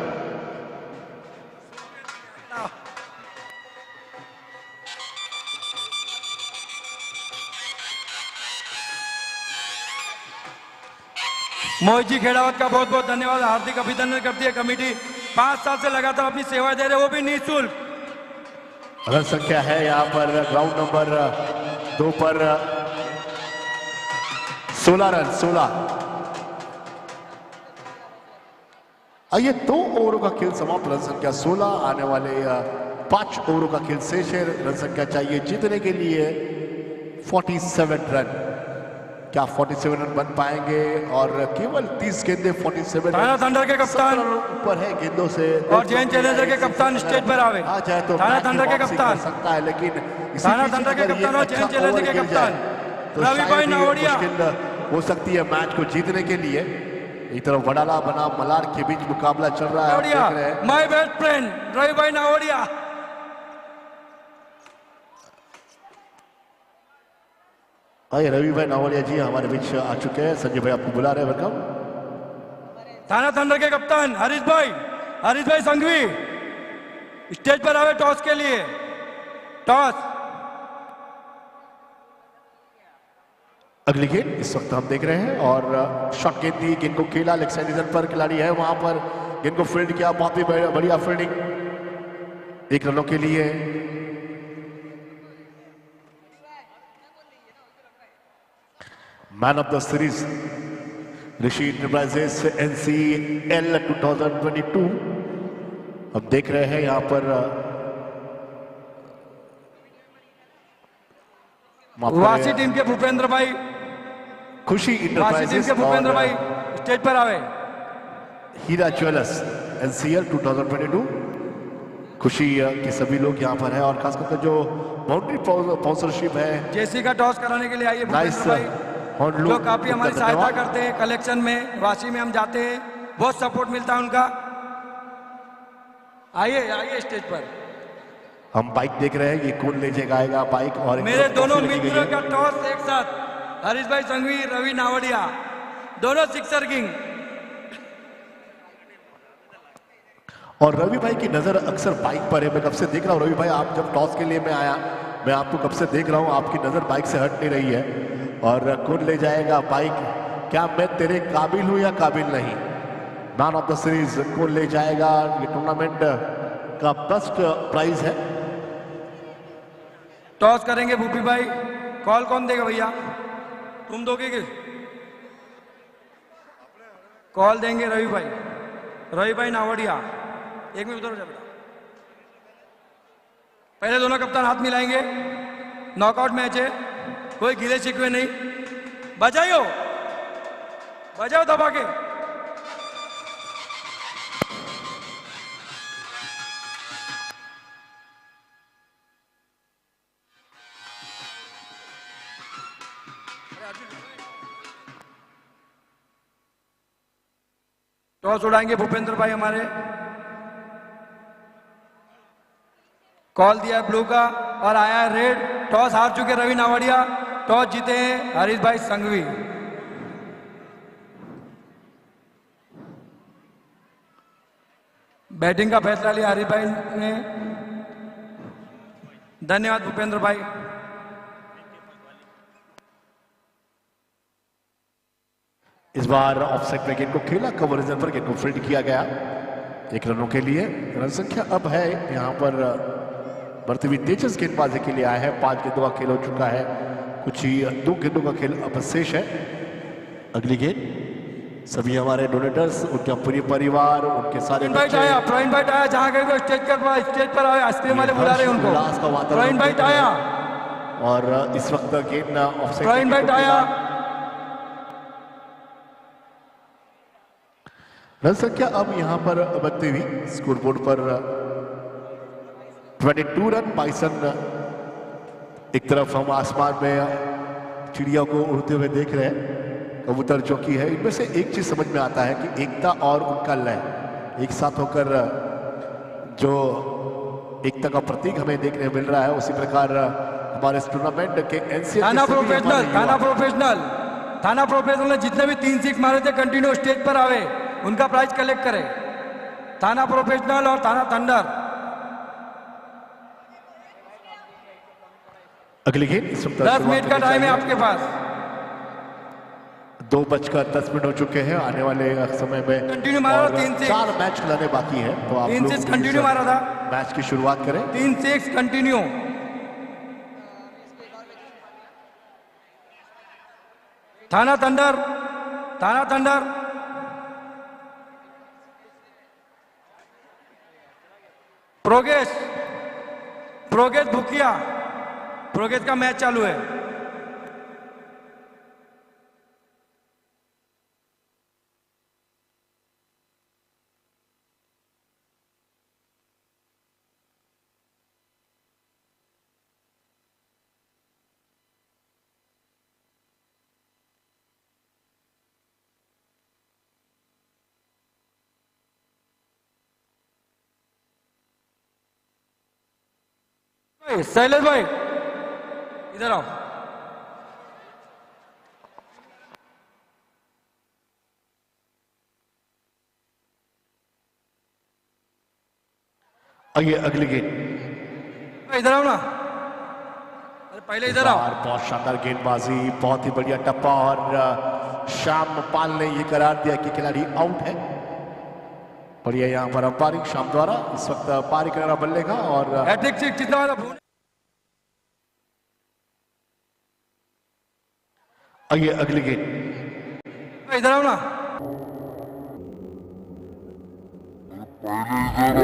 मोहित जी खेड़ावत का बहुत बहुत धन्यवाद, हार्दिक अभिनंदन करती है कमेटी। 5 साल से लगातार अपनी सेवाएं दे रहे, वो भी निःशुल्क। रन संख्या है यहाँ पर ग्राउंड नंबर 2 पर 16 रन 16। आइए 2 ओवरों का खेल समाप्त, रन संख्या 16। आने वाले 5 ओवरों का खेल शेष है। रन संख्या चाहिए जीतने के लिए 47 रन। क्या 47 रन बन पाएंगे? और केवल 30 गेंदे 47 थाना थंडर के कप्तान ऊपर है गेंदों से। और जैन चैलेंजर के कप्तान स्टेज पर आवे। आ जाए तो थाना थंडर के कप्तान सकता है, लेकिन थाना थंडर के कप्तान और जैन चैलेंजर के कप्तान रवि भाई नावड़िया हो सकती है मैच को जीतने के लिए। एक तरफ वडाला बनाम मलार के बीच मुकाबला चल रहा है, देख रहे हैं। माय बेस्ट फ्रेंड रवि भाई नावड़िया। आइए रवि भाई नावड़िया जी हमारे बीच आ चुके हैं। संजय भाई आपको बुला रहे हैं, वेलकम। थाना थंडर के कप्तान हरीश भाई संघवी स्टेज पर आवे टॉस के लिए। टॉस अगली गेंद इस वक्त हम देख रहे हैं और शॉट गेंद दी, गेंद को खेला लेग साइड रीजन पर, खिलाड़ी है वहां पर, गेंद को फील्ड किया, बहुत ही बढ़िया फील्डिंग 1 रनों के लिए। Man of the series Rishi enterprises NCL 2022 अब देख रहे हैं यहां पर वासी टीम के भूपेंद्र भाई, खुशी वासी टीम इंटरप्राइजेस के भूपेंद्र भाई स्टेज पर आवे। हीरा ज्वेलर्स NCL 2022 खुशी के सभी लोग यहाँ पर हैं और खासकर जो बाउंड्री स्पॉन्सरशिप है जेसी का टॉस कराने के लिए आइए नाइस भूपेंद्र भाई, जो काफी हमारी सहायता करते हैं कलेक्शन में। वाशी में हम जाते हैं, बहुत सपोर्ट मिलता है उनका। आइए स्टेज पर। हम बाइक देख रहे हैं, ये कौन ले जाएगा आएगा बाइक। और मेरे दोनों मित्रों का टॉस एक साथ, हरीश भाई संघवी, रवि नावड़िया, दोनों सिक्सर किंग। और रवि भाई की नजर अक्सर बाइक पर है। मैं कब से देख रहा हूँ रवि भाई, आप जब टॉस के लिए मैं आया, मैं आपको कब से देख रहा हूँ, आपकी नजर बाइक से हट नहीं रही है। और कौन ले जाएगा बाइक? क्या मैं तेरे काबिल हूं या काबिल नहीं? मैन ऑफ द सीरीज कौन ले जाएगा? ये टूर्नामेंट का फर्स्ट प्राइज है। टॉस करेंगे भूपी भाई, कॉल कौन देगा भैया? तुम दोगे कि कॉल देंगे? रवि भाई नावड़िया। 1 मिनट उधर हो जा बेटा। पहले दोनों कप्तान हाथ मिलाएंगे। नॉकआउट मैच है, कोई गिले शिकवे नहीं। बजाओ दबा के। टॉस उड़ाएंगे भूपेंद्र भाई हमारे। कॉल दिया है ब्लू का और आया है रेड। टॉस हार चुके रवि नावड़िया, टॉस जीते हैं हरीश भाई संघवी। बैटिंग का फैसला लिया आरिफ भाई ने। धन्यवाद भूपेंद्र भाई। इस बार ऑफसाइड पे गेंद को खेला, कवर्जन पर गेंद को फील्ड किया गया 1 रनों के लिए। रन संख्या अब है यहाँ पर बढ़ती हुई तेजस गेंदबाजी के लिए आया है। 5 गेंदों का खेल हो चुका है, कुछ ही 2 गेंदों का खेल अब शेष है। अगली गेंद सभी हमारे डोनेटर्स, उनका पूरी परिवार, उनके सारे प्रवीण भाई आया, जहाँ गए स्टेज पर आए, आइसक्रीम वाले बुला रहे हैं उनको। प्रवीण भाई आया और इस वक्त गेंद ऑफसाइड। प्रवीण भाई आया। रन संख्या अब यहाँ पर बढ़ती हुई स्कोरबोर्ड पर 22 रन। बाइसन एक तरफ हम आसमान में चिड़िया को उड़ते हुए देख रहे हैं, कबूतर जो कि है। इनमें से एक चीज समझ में आता है कि एकता और उनका लय एक साथ होकर जो एकता का प्रतीक हमें देखने मिल रहा है, उसी प्रकार हमारे इस टूर्नामेंट के एनसीएल थाना प्रोफेशनल ने जितने भी 3 6 मारे थे कंटिन्यू स्टेज पर आवे, उनका प्राइज कलेक्ट करें। थाना प्रोफेशनल और थाना थंडर। अगली गेंद इस वक्त 10 मिनट का टाइम है आपके पास। 2:10 हो चुके हैं। आने वाले समय में कंटिन्यू मारा, 4 मैच खिलाने बाकी है, तो आप 3 6 कंटिन्यू मारा था। मैच की शुरुआत करें। 3 6 कंटिन्यू। थाना थंडर। प्रोगेश भुकिया, प्रोगेश का मैच चालू है। शैलेश भाई इधर आओ। आइए अगली गेंद। इधर आओ ना, अरे पहले इधर आओ। बहुत शानदार गेंदबाजी, बहुत ही बढ़िया टप्पा, और श्याम पाल ने यह करार दिया कि खिलाड़ी आउट है। बढ़िया यहाँ पर अंपायरिंग शाम द्वारा इस वक्त पारी करना बल्ले का। और आइए अगली गेंद। इधर आओ ना।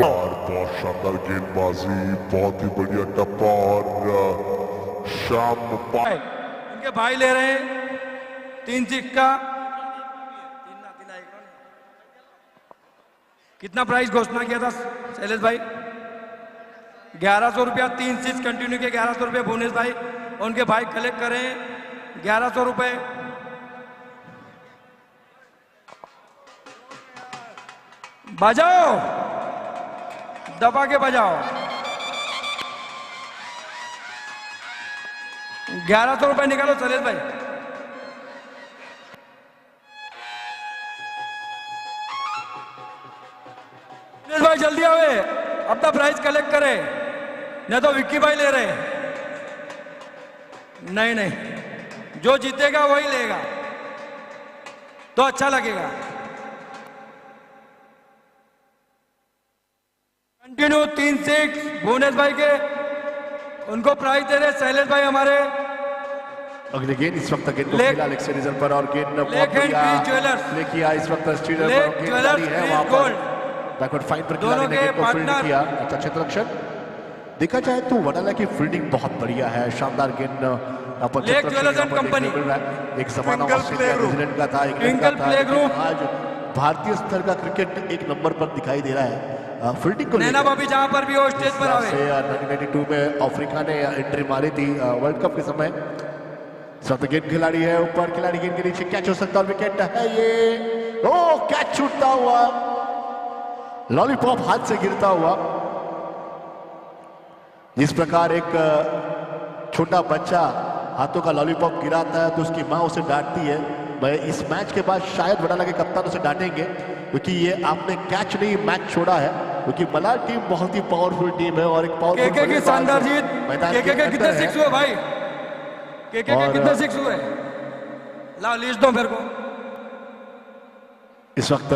और बहुत शानदार गेंदबाजी, बहुत ही बढ़िया टप्पा, और शाम इनके भाई ले रहे हैं 3 6 का। कितना प्राइस घोषणा किया था शैलेश भाई? 1100 रुपया। 3 6 कंटिन्यू के 1100 रुपये भुवनेश भाई और उनके भाई कलेक्ट करें 1100 रुपये। बजाओ, दबा के बजाओ। 1100 रुपये निकालो शैलेश भाई। भाई जल्दी आवे, अपना प्राइस कलेक्ट करे, नहीं तो विक्की भाई ले रहे। नहीं, जो जीतेगा वही लेगा तो अच्छा लगेगा। कंटिन्यू 3 6 भुवनेश भाई के, उनको प्राइज दे रहे शैलेश भाई हमारे। अगली गेंद इस वक्त गेंद को खेला लेग सीरीजन पर, और गेंद बहुत बढ़िया प्ले किया इस वक्त स्टीलर पर। गेंदबाजी है वहां पर, बैकवर्ड फाइन पर खिलाड़ी ने गेंद को फील्ड किया। अच्छा क्षेत्ररक्षण देखा जाए तो वडाला की फील्डिंग बहुत बढ़िया है, शानदार गेंद यहाँ पर कंपनी। एक जमाना न्यूजीलैंड का था, इंग्लैंड का था, आज भारतीय स्तर का क्रिकेट एक नंबर पर दिखाई दे रहा है। फील्डिंग को नैना भाभी जहां पर भी हो स्टेज पर आवे। 1992 में अफ्रीका ने एंट्री मारी थी वर्ल्ड कप के समय। सत गेंद खिलाड़ी है ऊपर, खिलाड़ी गेंद के नीचे कैच हो सकता है और विकेट है ये। ओ कैच छूटता हुआ, लॉलीपॉप हाथ से गिरता हुआ। जिस प्रकार एक छोटा बच्चा हाथों का लॉलीपॉप गिराता है तो उसकी मां उसे डांटती है, मैं इस मैच के बाद शायद वडाला के कप्तान उसे डांटेंगे क्योंकि ये आपने कैच नहीं मैच छोड़ा है। क्योंकि मलाड टीम बहुत ही पावरफुल टीम है और एक पावरफुल केके की शानदार जीत। केके के कितने है। 6 हुए भाई? केके के कितने 6 हुए? लाओ लिस्ट दो मेरे को। इस वक्त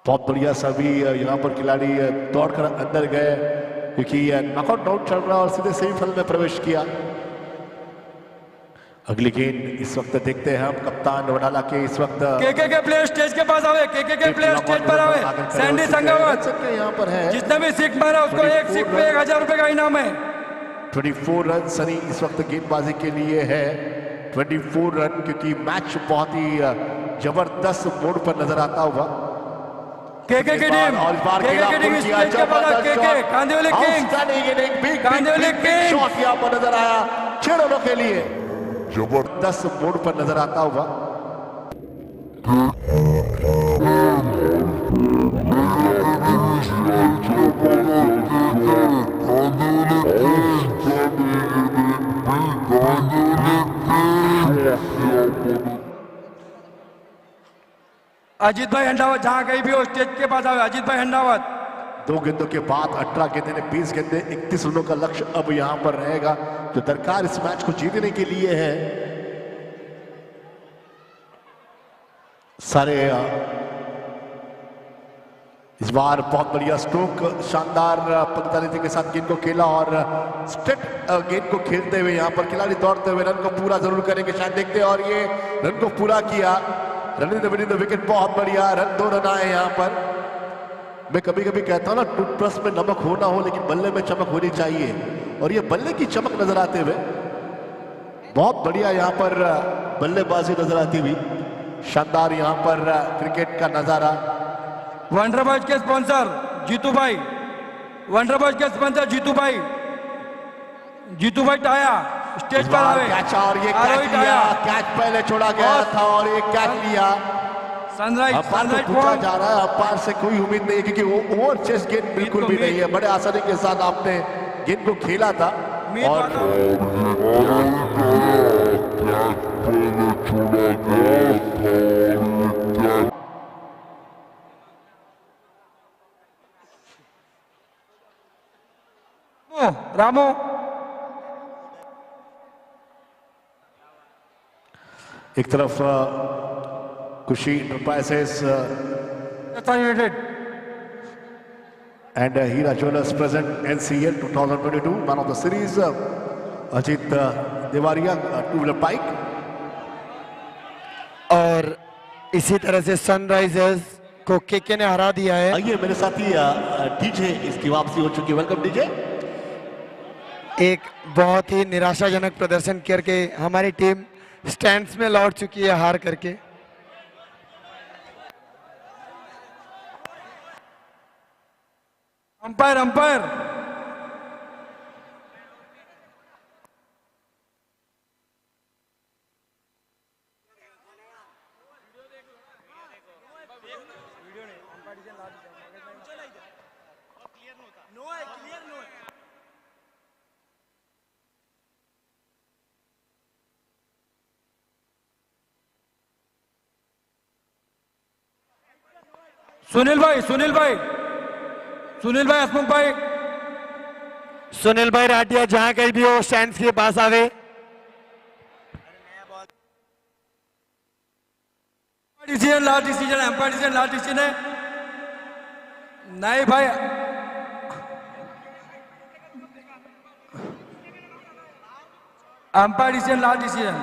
बहुत बढ़िया सभी यहाँ पर खिलाड़ी दौड़कर अंदर गए क्योंकि नॉकआउट राउंड चल रहा और सीधे सेमीफाइनल में प्रवेश किया। अगली गेंद इस वक्त देखते हैं हम कप्तान वडाला के इस वक्त केके के प्लेयर स्टेज के पास आवे। केके के प्लेयर स्टेज पर आवे। सैंडी संगावत यहाँ पर है। जिसने भी सिक्स मारा उसको एक सिक्स पे 1000 रुपए का इनाम है। 24 रन सनी इस वक्त गेंदबाजी के लिए है। 24 रन क्योंकि मैच बहुत ही जबरदस्त मोड़ पर नजर आता हुआ। केके की टीम और इस बार केके की टीम स्टेज के पास KK Kandivali Kings Kandivali Kings shot यहाँ पर नजर आया 6 रनों के लिए जबरदस्त मोड़ पर नजर आता हुआ। अजीत भाई हंडावत जहां कहीं भी हो स्टेज के पास आवे। अजीत भाई हंडावत 2 गेंदों के बाद 18 गेंदे ने 20 गेंदे 31 रनों का लक्ष्य अब यहां पर रहेगा जो दरकार इस मैच को जीतने के लिए है। सारे इस बार बहुत बढ़िया स्ट्रोक शानदार पंक्तियों के साथ गेंद को खेला और स्ट्रेट गेंद को खेलते हुए यहां पर खिलाड़ी दौड़ते हुए रन को पूरा जरूर करेंगे शायद देखते हैं और ये रन को पूरा किया। रन इन द विकेट बहुत बढ़िया रन 2 रन आए यहां पर। मैं कभी कभी कहता हूं ना टूथब्रश में नमक हो ना हो लेकिन बल्ले में चमक होनी चाहिए और ये बल्ले की चमक नजर आते हुए बहुत बढ़िया यहां पर बल्लेबाजी नजर आती हुई शानदार यहां पर क्रिकेट का नजारा। वंडरबॉयज के स्पॉन्सर जीतू भाई। वंडरबॉयज के स्पॉन्सर जीतू भाई टाया स्टेज पर आवे। कैच और ये कैच लिया। कैच पहले छोड़ा गया था और ये कैच लिया। सनराइज पूछा जा रहा है अंपायर से कोई उम्मीद नहीं है क्योंकि वो ओवर चेस गेंद बिल्कुल भी नहीं है। बड़े आसानी के साथ आपने गेंद को खेला था और रामो एक तरफ खुशी enterprises and Hira Jewelers present NCL 2022 man of the series Ajit Devaria two-wheeler bike और इसी तरह से सनराइजर्स को केके ने हरा दिया है। आइए मेरे साथी डीजे इसकी वापसी हो चुकी है। Welcome DJ. एक बहुत ही निराशाजनक प्रदर्शन करके हमारी टीम स्टैंड्स में लौट चुकी है हार करके। अंपायर सुनील भाई हसमुख भाई सुनील भाई राठिया जहां कहीं भी हो स्टैंड्स के पास आवे। Last decision umpire last decision है। नहीं भाई umpire decision last decision.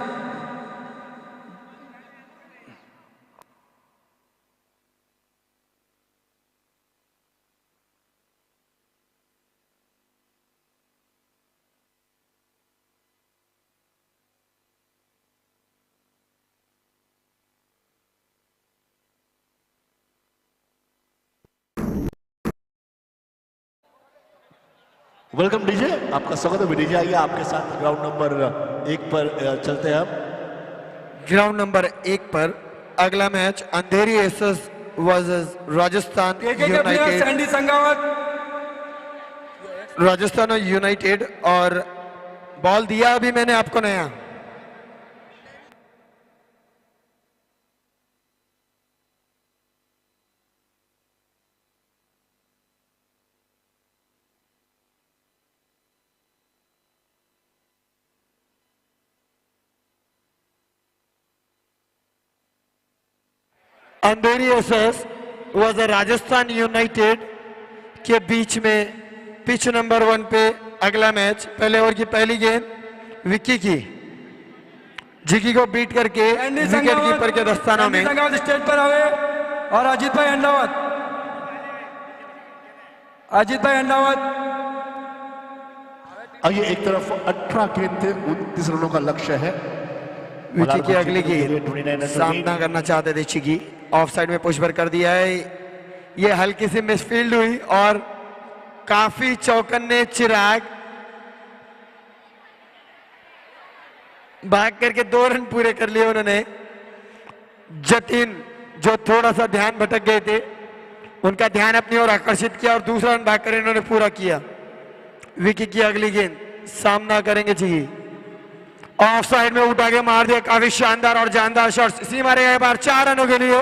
Welcome DJ आपका स्वागत है। डीजे आइए आपके साथ ग्राउंड नंबर 1 पर चलते हैं हम। ग्राउंड नंबर 1 पर अगला match Andheri SS versus Rajasthan United. Sandy Sangawat Rajasthan और यूनाइटेड और बॉल दिया अभी मैंने आपको नया। अंधेरी एसएस वॉज राजस्थान यूनाइटेड के बीच में पिच नंबर 1 पे अगला मैच। पहले ओवर की पहली गेंद विक्की की, जिकी को बीट करके विकेट कीपर के दस्तानों में। स्टेज पर आवे और अजीत भाई अंडावत, अजीत भाई अंडावत। आइए, एक तरफ 18 गेंद थे, 29 रनों का लक्ष्य है। विकी की अगली गेंद सामना करना चाहते थे चिकी, ऑफ साइड में पुश पर कर दिया है। ये हल्की सी मिसफील्ड हुई और काफी चौकन्ने चिराग भाग करके 2 रन पूरे कर लिए उन्होंने। जतिन जो थोड़ा सा ध्यान भटक गए थे, उनका ध्यान अपनी ओर आकर्षित किया और दूसरा रन भाग कर इन्होंने पूरा किया। विकी की अगली गेंद सामना करेंगे चिकी, ऑफ साइड में उठा के मार दिया। काफी शानदार और जानदार शॉट, सीमा रहे बार 4 रनों के लिए।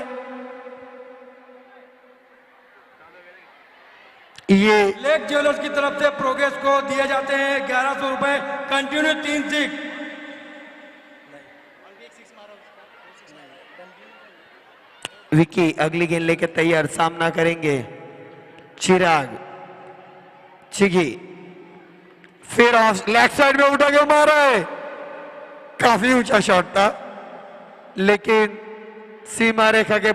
ये लेक ज्वेलर्स की तरफ से प्रोग्रेस को दिए जाते हैं 1100 रुपए, कंटिन्यू 3 6। विकी अगली गेंद लेकर तैयार, सामना करेंगे चिराग। चिगी फिर ऑफ लेग साइड में उठा के मारा है, काफी ऊंचा शॉट था लेकिन सीमा रेखा के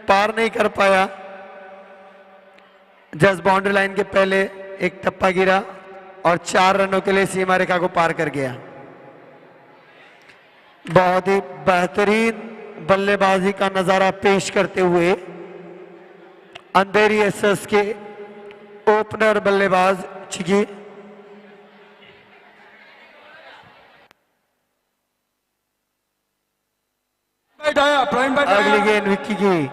पार नहीं कर पाया। जस्ट बाउंड्री लाइन के पहले एक टप्पा गिरा और 4 रनों के लिए सीमा रेखा को पार कर गया। बहुत ही बेहतरीन बल्लेबाजी का नजारा पेश करते हुए अंधेरी एसएस के ओपनर बल्लेबाज चिकी। अगली गेंद विक्की की,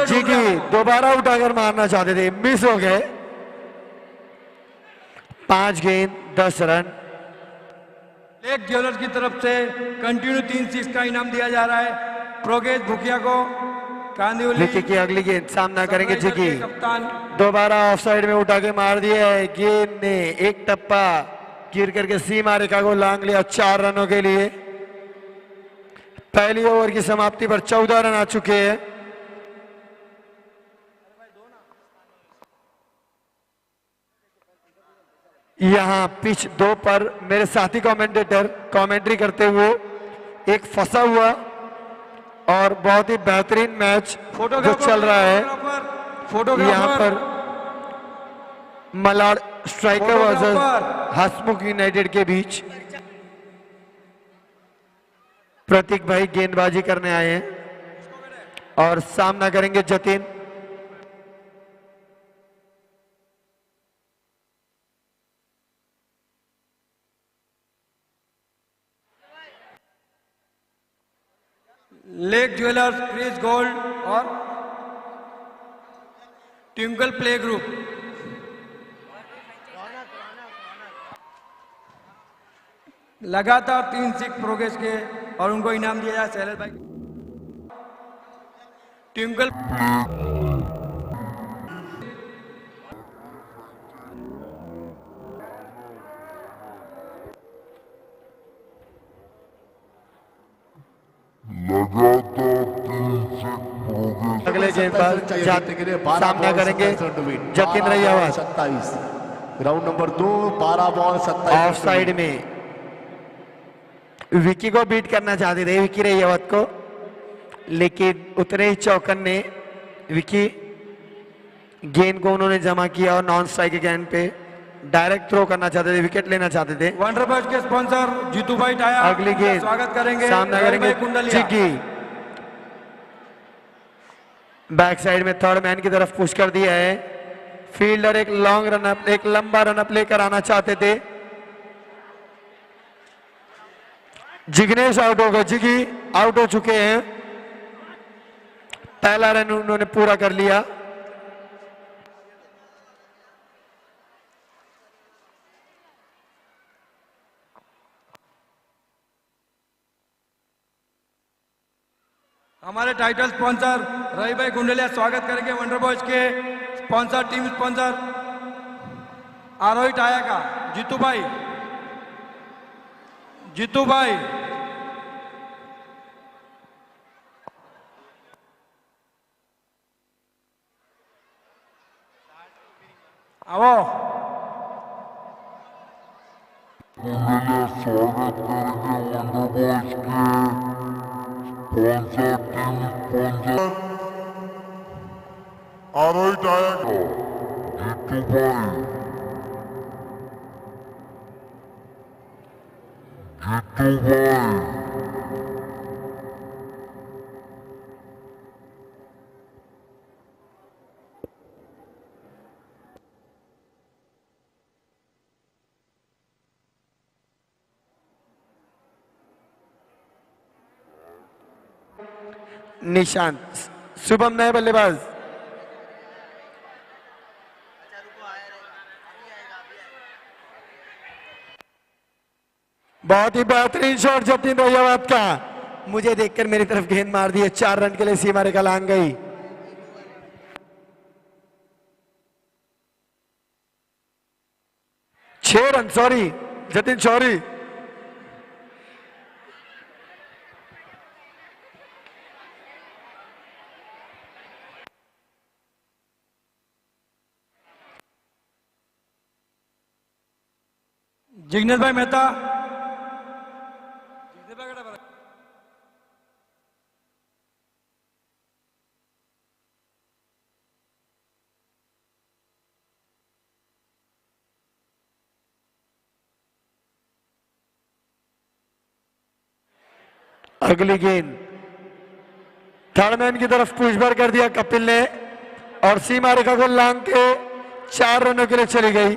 चिकी दोबारा उठाकर मारना चाहते थे, मिस हो गए। 5 गेंद 10 रन। लेक ज्वेलर्स की तरफ से कंटिन्यू 3 6 का इनाम दिया जा रहा है प्रोगेश भुकिया को। विक्की की अगली गेंद सामना करेंगे चिकी, दोबारा ऑफ साइड में उठा के मार दिया है। गेंद ने एक टप्पा गिर करके सीमा रेखा को लांग लिया 4 रनों के लिए। पहली ओवर की समाप्ति पर 14 रन आ चुके हैं। यहां पिच 2 पर मेरे साथी कमेंटेटर कमेंट्री करते हुए एक फंसा हुआ और बहुत ही बेहतरीन मैच जो चल रहा है यहां पर मलाड स्ट्राइकर वर्सेस हसमुख यूनाइटेड के बीच। प्रतीक भाई गेंदबाजी करने आए हैं और सामना करेंगे Jatin. Lake jewellers, Chris gold और ट्विंकल प्ले ग्रुप। लगातार 3 6 प्रोग्रेस के और उनको इनाम दिया जाए सैलर भाई। ट्विंकल अगले गेंदबाज सामना करेंगे Jatin Raiyawat. 27 ground number 2, 12 ball 27। Off side में विकी को बीट करना चाहते थे, विकी रैयावत को, लेकिन उतने ही चौकन्ने विकी गेंद को उन्होंने जमा किया और नॉन स्ट्राइक गेंद पे डायरेक्ट थ्रो करना चाहते थे, विकेट लेना चाहते थे। वंडर बर्ड के स्पॉन्सर जीतू भाई टाया अगली गेंद स्वागत करेंगे, सामना करेंगे चिकी। बैक साइड में थर्ड मैन की तरफ पुश कर दिया है। फील्डर एक लॉन्ग रन अप, एक लंबा रन अप लेकर आना चाहते थे। जिग्नेश आउट हो गए, जिगी आउट हो चुके हैं। पहला रन उन्होंने पूरा कर लिया। हमारे टाइटल स्पॉन्सर रवि भाई गुंडलिया स्वागत करेंगे वंडर बॉयज के स्पॉन्सर, टीम स्पॉन्सर आरोही टाया का जीतू भाई। जीतू भाई आओ उन्होंने स्वागत करेंगे वंडर बॉयज के स्पॉन्सर टीम स्पॉन्सर आरोही टायर जीतू भाई निशांत। शुभम नए बल्लेबाज। बहुत ही बेहतरीन शॉट जतिन रैयावत का। मुझे देखकर मेरी तरफ गेंद मार दी है। 4 रन के लिए सीमा रेखा लांग गई। 6 run, sorry Jatin, sorry. Jignesh भाई मेहता। अगली गेंद थर्डमैन की तरफ पुशबर कर दिया कपिल ने और सीमा रेखा को लांग के 4 रनों के लिए चली गई।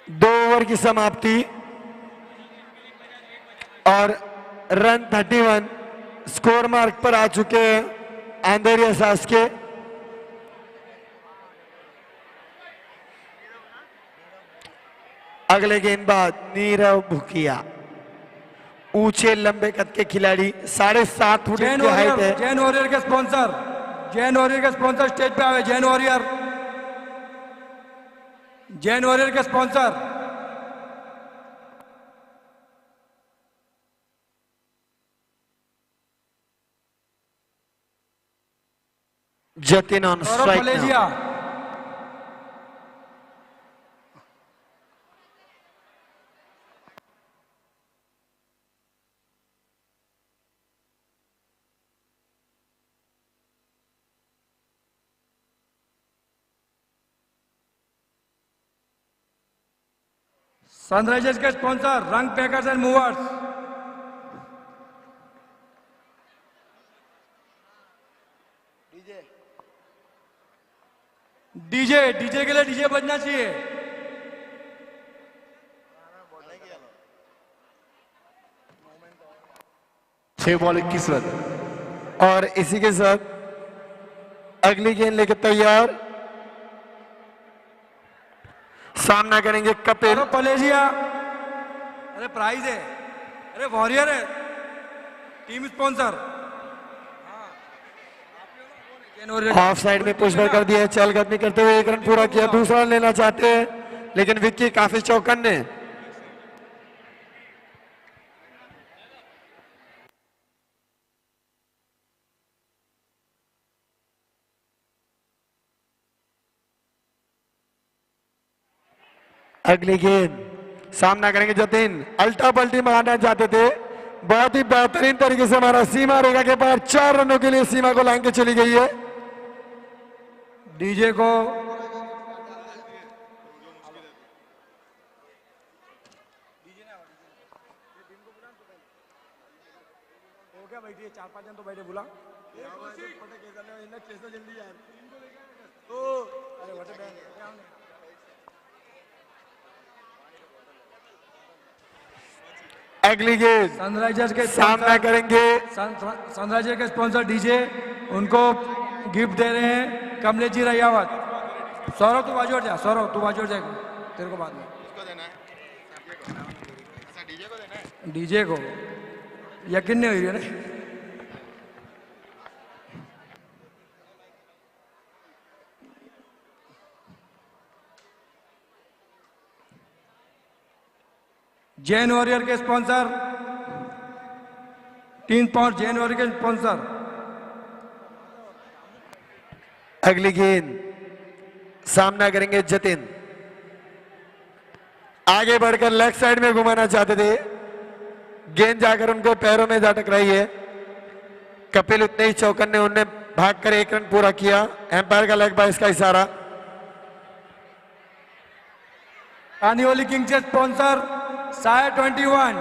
दो ओवर की समाप्ति और रन 31 स्कोर मार्क पर आ चुके हैं अंधेरी एहसास के। अगले गेंदबाज नीरव भुकिया, ऊंचे लंबे कद के खिलाड़ी, 7.5 फुट की हाइट है। जैन वॉरियर के स्पॉन्सर, जैन वॉरियर के स्पॉन्सर स्टेज पे आवे। जैन वॉरियर, जैन वॉरियर के sponsor. Jatin on strike Malaysia. Sunrisers के स्पॉन्सर रंग packers and movers. DJ, DJ के लिए डीजे बजना चाहिए। छह बॉल 21 रन। और इसी के साथ अगली गेंद लेकर तैयार, सामना करेंगे कपिल। मलेशिया, अरे प्राइज है, अरे वॉरियर है टीम स्पॉन्सर। ऑफ साइड में पुशबर कर दिया है। चहलकदमी करते हुए 1 रन पूरा किया। दूसरा रन लेना चाहते हैं लेकिन विक्की काफी चौकन्ने। अगली गेंद सामना करेंगे जतिन। अल्टा पल्टी मारना चाहते थे, बहुत ही बेहतरीन तरीके से हमारा सीमा रेखा के पार 4 रनों के लिए सीमा को लाइन के चली गई है। डीजे को हो गया, बैठिए 4-5 जन तो बैठे बुला। जल्दी यार अगली गेंद सनराइजर्स के सामना करेंगे। सनराइजर्स के स्पॉन्सर डीजे, उनको गिफ्ट दे रहे हैं कमलेश जी रैयावत। सौरभ तू बाजू हट जा, सौरभ तू बाजू हट जा, तेरे को बाद में। डीजे को यकीन नहीं हुई है ना। जैन वॉरियर के स्पॉन्सर 3 पाउंड, जैन वॉरियर के स्पॉन्सर। अगली गेंद सामना करेंगे जतिन। आगे बढ़कर लेग साइड में घुमाना चाहते थे, गेंद जाकर उनको पैरों में जा टकराई है। कपिल उतने ही चौकन्ने उनने भागकर 1 रन पूरा किया। एम्पायर का लेग बाइस का इशारा। कांदिवली किंग्स के स्पॉन्सर सायर 21,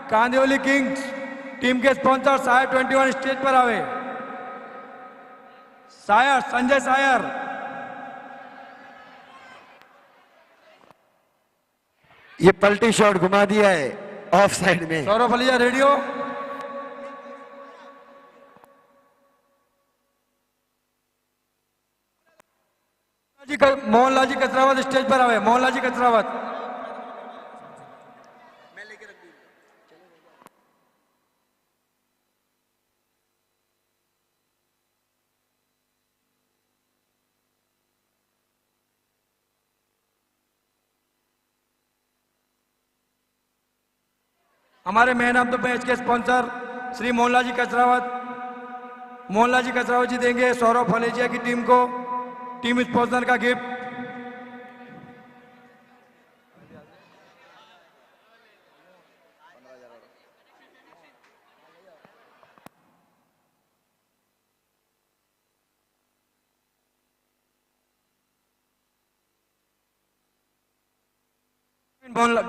कांदिवली किंग्स टीम के स्पॉन्सर सायर 21 स्टेज पर आवे। सायर, संजय सायर। ये पलटी शॉट घुमा दिया है ऑफ साइड में। सौरभ फलिया रेडियो। मोहनलाल जी कचरावत स्टेज पर आवे। मोहनलाल जी कचरावत। हमारे मैन ऑफ द मैच के स्पॉन्सर श्री मोहनलाल जी कचरावत। मोहनलाल जी कचरावत जी देंगे सौरभ फलेजिया की टीम को टीम स्पॉन्सर का गिफ्ट।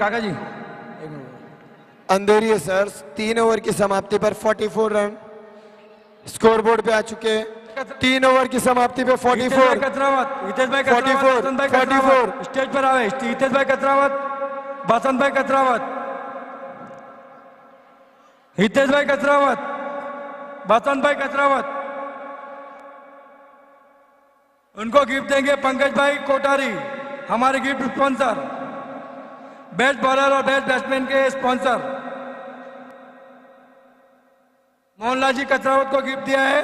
काका जी अंधेरी सर 3 ओवर की समाप्ति पर 44 रन स्कोरबोर्ड पे आ चुके हैं। 3 ओवर की समाप्ति पे 44। कचरावत, हितेश भाई 44, बसंत भाई कचरावत स्टेज पर आवे। हितेश भाई कचरावत, बसंत भाई कचरावत। हितेश भाई कचरावत, बसंत भाई कचरावत। उनको गिफ्ट देंगे पंकज भाई कोठारी, हमारे गिफ्ट स्पॉन्सर, बेस्ट बॉलर और बेस्ट बैट्समैन के स्पॉन्सर। मोहनलाल जी कचरावत को गिफ्ट दिया है।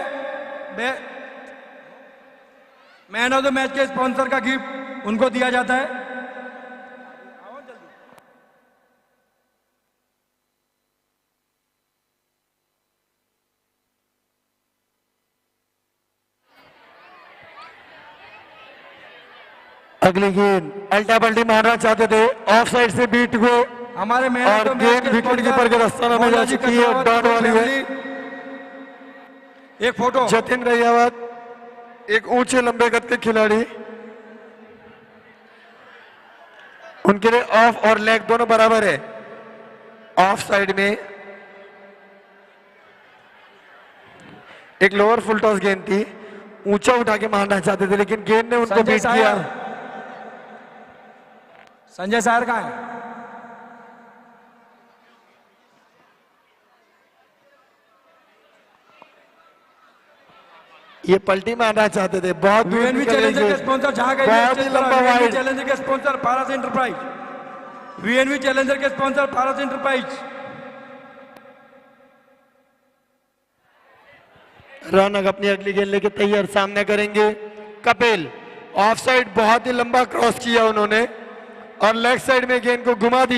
मैन ऑफ द मैच के स्पॉन्सर का गिफ्ट उनको दिया जाता है। अगली गेंद अल्टा पल्टी मारना चाहते थे, ऑफ साइड से बीट हुए हमारे मैन और गेंद विकेट कीपर के रास्ता में जा चुकी है। डॉट वाली है। एक फोटो जतिन रैयावत, एक ऊंचे लंबे कद के खिलाड़ी। उनके लिए ऑफ और लेग दोनों बराबर है। ऑफ साइड में एक लोअर फुल टॉस गेंद थी, ऊंचा उठा के मारना चाहते थे लेकिन गेंद ने उनको बीट किया। संजय सायर कहाँ है? ये पलटी मारना चाहते थे, बहुत दूर वीएनवी चैलेंजर के स्पॉन्सर जहां गए, बहुत ही लंबा वाइड। चैलेंजर के स्पॉन्सर पारस एंटरप्राइज, वीएनवी चैलेंजर के स्पॉन्सर पारस एंटरप्राइज। रौनक अपनी अगली गेंद लेके तैयार, सामने करेंगे कपिल। ऑफ साइड बहुत ही लंबा क्रॉस किया उन्होंने और लेग साइड में गेंद को घुमा दिया।